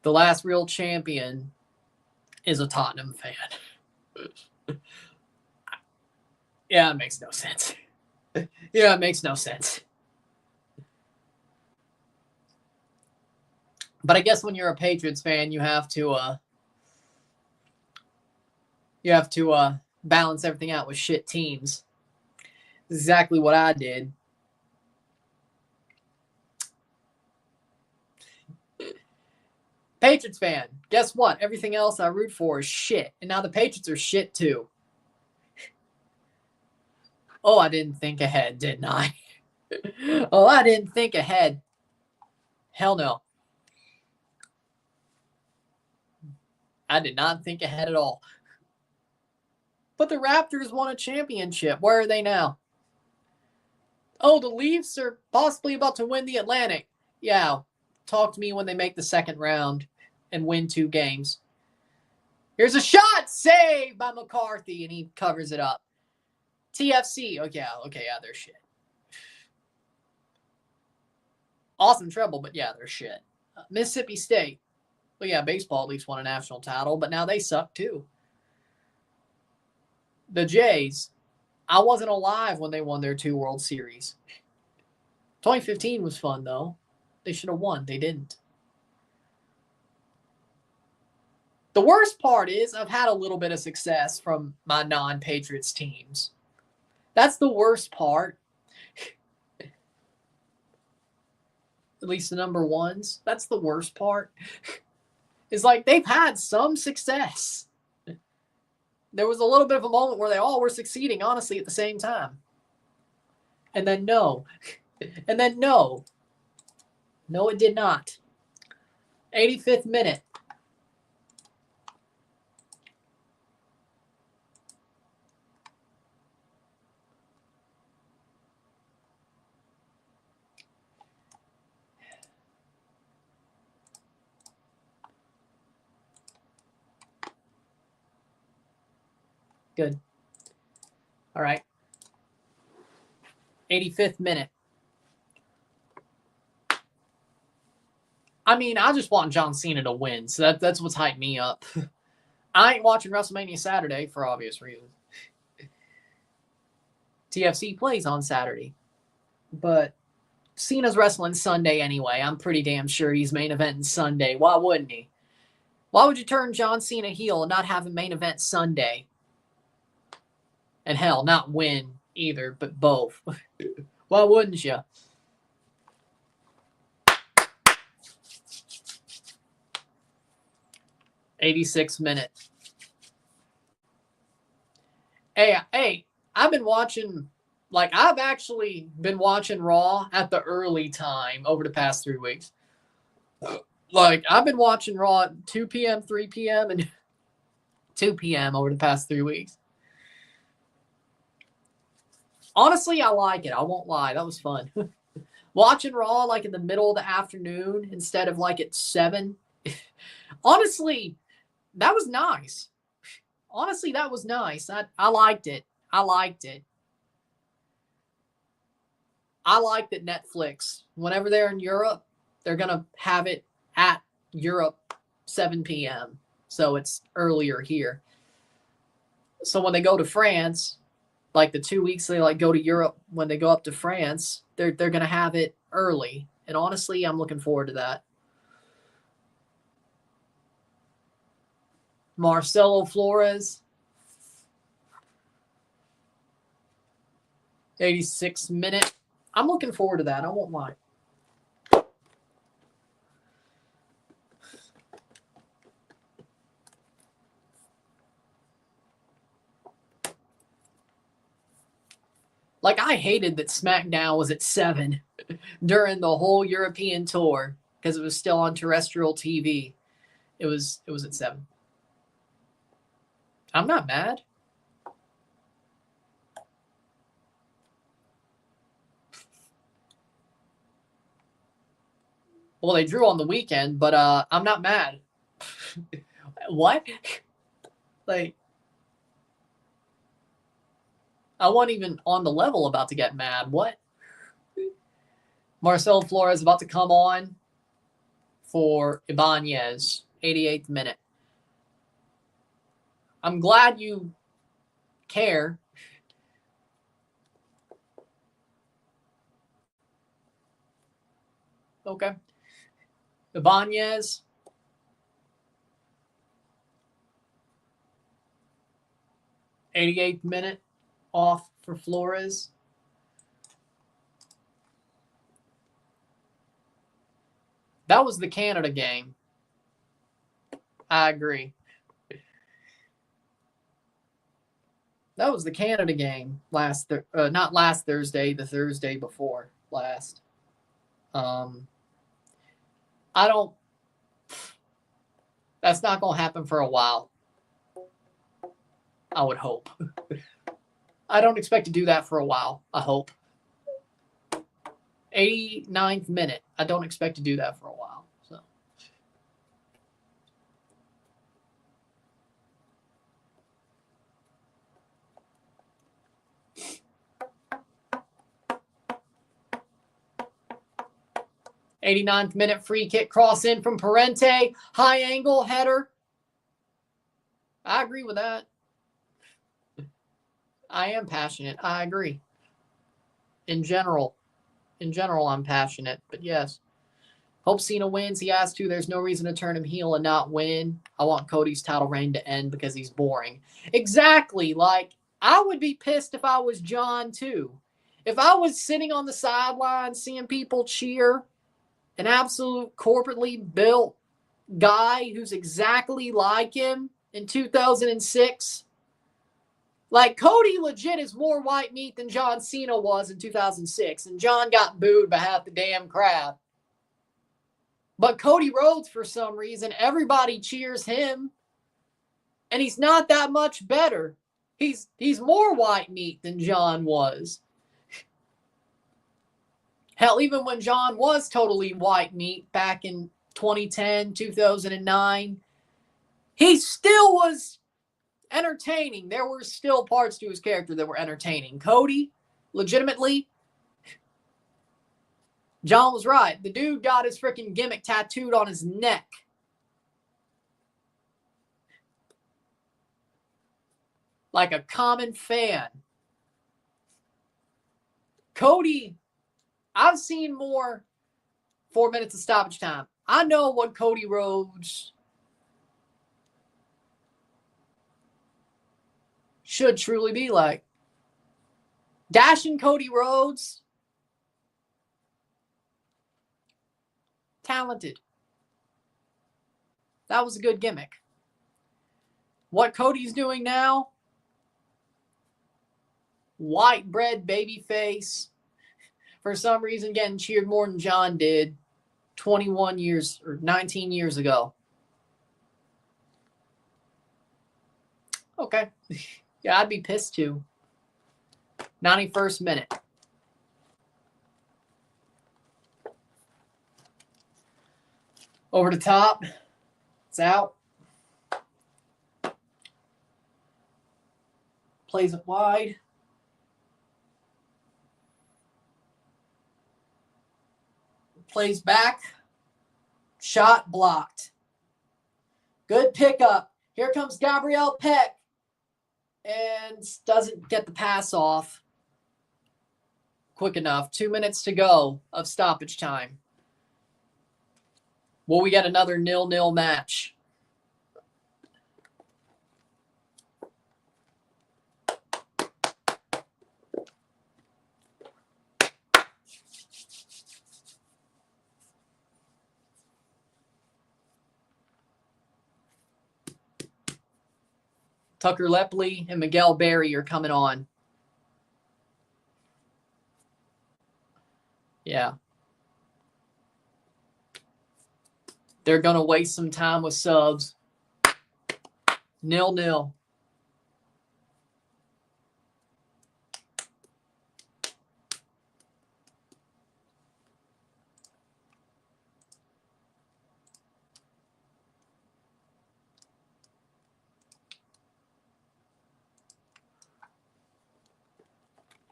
The last real champion is a Tottenham fan. Yeah, it makes no sense. Yeah, it makes no sense. But I guess when you're a Patriots fan, you have to balance everything out with shit teams. Exactly what I did. Patriots fan, guess what? Everything else I root for is shit. And now the Patriots are shit too. Oh, I didn't think ahead, didn't I? Oh, I didn't think ahead. Hell no. I did not think ahead at all. But the Raptors won a championship. Where are they now? Oh, the Leafs are possibly about to win the Atlantic. Yeah, talk to me when they make the second round and win 2 games. Here's a shot saved by McCarthy, and he covers it up. TFC. Okay, they're shit. Awesome treble, but yeah, they're shit. Mississippi State. Well, yeah, baseball at least won a national title, but now they suck too. The Jays. I wasn't alive when they won their 2 World Series. 2015 was fun, though. They should have won. They didn't. The worst part is I've had a little bit of success from my non-Patriots teams. That's the worst part. At least the number ones. That's the worst part. It's like they've had some success. There was a little bit of a moment where they all were succeeding, honestly, at the same time. And then no. And then no. No, it did not. 85th minute. Good. All right. 85th minute. I mean, I just want John Cena to win, so that's what's hyped me up. I ain't watching WrestleMania Saturday for obvious reasons. TFC plays on Saturday. But Cena's wrestling Sunday anyway. I'm pretty damn sure he's main eventing Sunday. Why wouldn't he? Why would you turn John Cena heel and not have a main event Sunday? And hell, not win either, but both. Why wouldn't you? '86 minutes. Hey, I've been watching, I've actually been watching Raw at the early time over the past 3 weeks. I've been watching Raw at 2 p.m., 3 p.m., and 2 p.m. over the past 3 weeks. Honestly, I like it. I won't lie. That was fun. Watching Raw in the middle of the afternoon instead of at 7. Honestly, that was nice. Honestly, that was nice. I liked it. I liked it. I like that Netflix, whenever they're in Europe, they're going to have it at Europe 7 p.m. So it's earlier here. So when they go to France, the 2 weeks they go to Europe, when they go up to France, they're going to have it early. And honestly, I'm looking forward to that. Marcelo Flores, 86 minute. I'm looking forward to that. I won't lie. I hated that SmackDown was at 7 during the whole European tour because it was still on terrestrial TV. It was at 7. I'm not mad. Well, they drew on the weekend, but I'm not mad. What? I wasn't even on the level about to get mad. What? Marcelo Flores about to come on for Ibanez, 88th minute. I'm glad you care. Okay. Ibanez. '88th minute off for Flores. That was the Canada game. I agree. That was the Canada game not last Thursday, the Thursday before last. That's not going to happen for a while. I would hope. I don't expect to do that for a while. I hope. 89th minute. I don't expect to do that for a while. So. '89th minute free kick cross in from Parente. High angle header. I agree with that. I am passionate. I agree. In general, I'm passionate. But yes. Hope Cena wins. He has to. There's no reason to turn him heel and not win. I want Cody's title reign to end because he's boring. Exactly. I would be pissed if I was John, too. If I was sitting on the sideline seeing people cheer an absolute corporately built guy who's exactly like him in 2006. Cody legit is more white meat than John Cena was in 2006. And John got booed by half the damn crowd. But Cody Rhodes, for some reason, everybody cheers him. And he's not that much better. He's more white meat than John was. Hell, even when John was totally white meat back in 2010, 2009, he still was entertaining. There were still parts to his character that were entertaining. Cody, legitimately, John was right. The dude got his freaking gimmick tattooed on his neck. Like a common fan. Cody I've seen more 4 minutes of stoppage time. I know what Cody Rhodes should truly be like. Dashing Cody Rhodes, talented. That was a good gimmick. What Cody's doing now, white bread baby face, for some reason getting cheered more than John did 21 years or 19 years ago. Okay. Yeah, I'd be pissed too. 91st minute. Over the top. It's out. Plays it wide. Plays back. Shot blocked. Good pickup. Here comes Gabriel Peck. And doesn't get the pass off quick enough. 2 minutes to go of stoppage time. Will we get another 0-0 match? Tucker Lepley and Miguel Berry are coming on. Yeah. They're going to waste some time with subs. 0-0.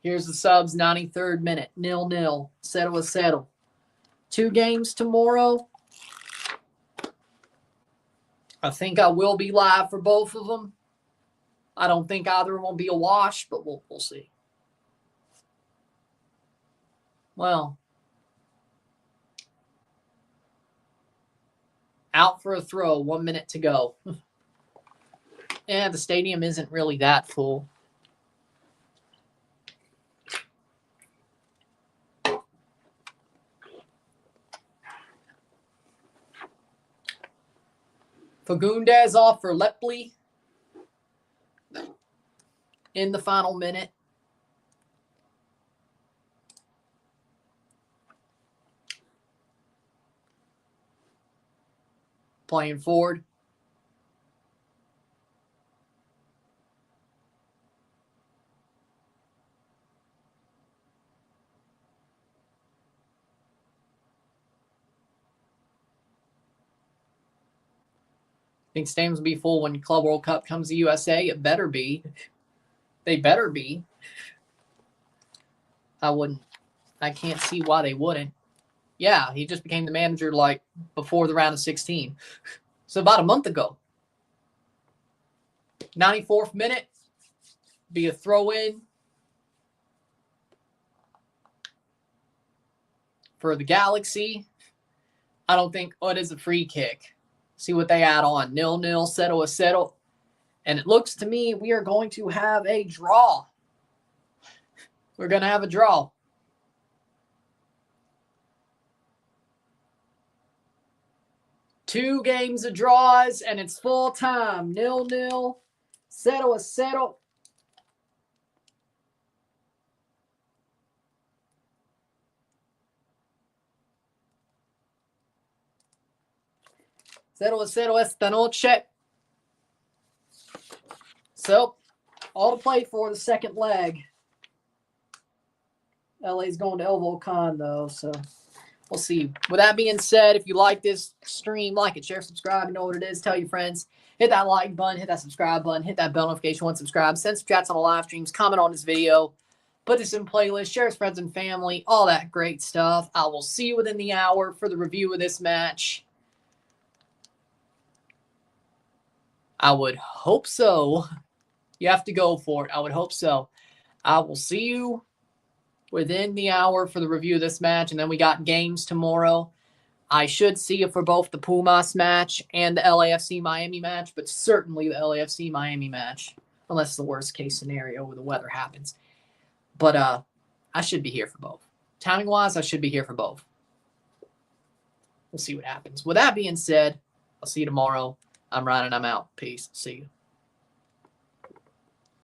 Here's the subs, 93rd minute, 0-0. Settle a settle. 2 games tomorrow. I think I will be live for both of them. I don't think either will be a wash, but we'll see. Well, out for a throw, 1 minute to go. And the stadium isn't really that full. Fagundes off for Lepley in the final minute. Playing forward. I think stadiums will be full when Club World Cup comes to USA. It better be. They better be. I can't see why they wouldn't. Yeah, he just became the manager like before the round of 16. So about a month ago. 94th minute. Be a throw in for the Galaxy. I don't think, it is a free kick. See what they add on. 0-0, settle a settle. And it looks to me we are going to have a draw. We're going to have a draw. Two games of draws, and it's full time. 0-0, settle a settle. Settle a settle esta noche. So, all to play for the second leg. LA's going to El Volcan, though, so we'll see. With that being said, if you like this stream, like it, share, subscribe. You know what it is. Tell your friends. Hit that like button. Hit that subscribe button. Hit that bell notification once subscribed. Send some chats on the live streams. Comment on this video. Put this in playlist. Share with friends and family. All that great stuff. I will see you within the hour for the review of this match. I would hope so. You have to go for it. I would hope so. I will see you within the hour for the review of this match, and then we got games tomorrow. I should see it for both the Pumas match and the LAFC Miami match, but certainly the LAFC Miami match, unless the worst case scenario where the weather happens. But I should be here for both. Timing wise, I should be here for both. We'll see what happens. With that being said, I'll see you tomorrow. I'm Ryan and I'm out. Peace. See you.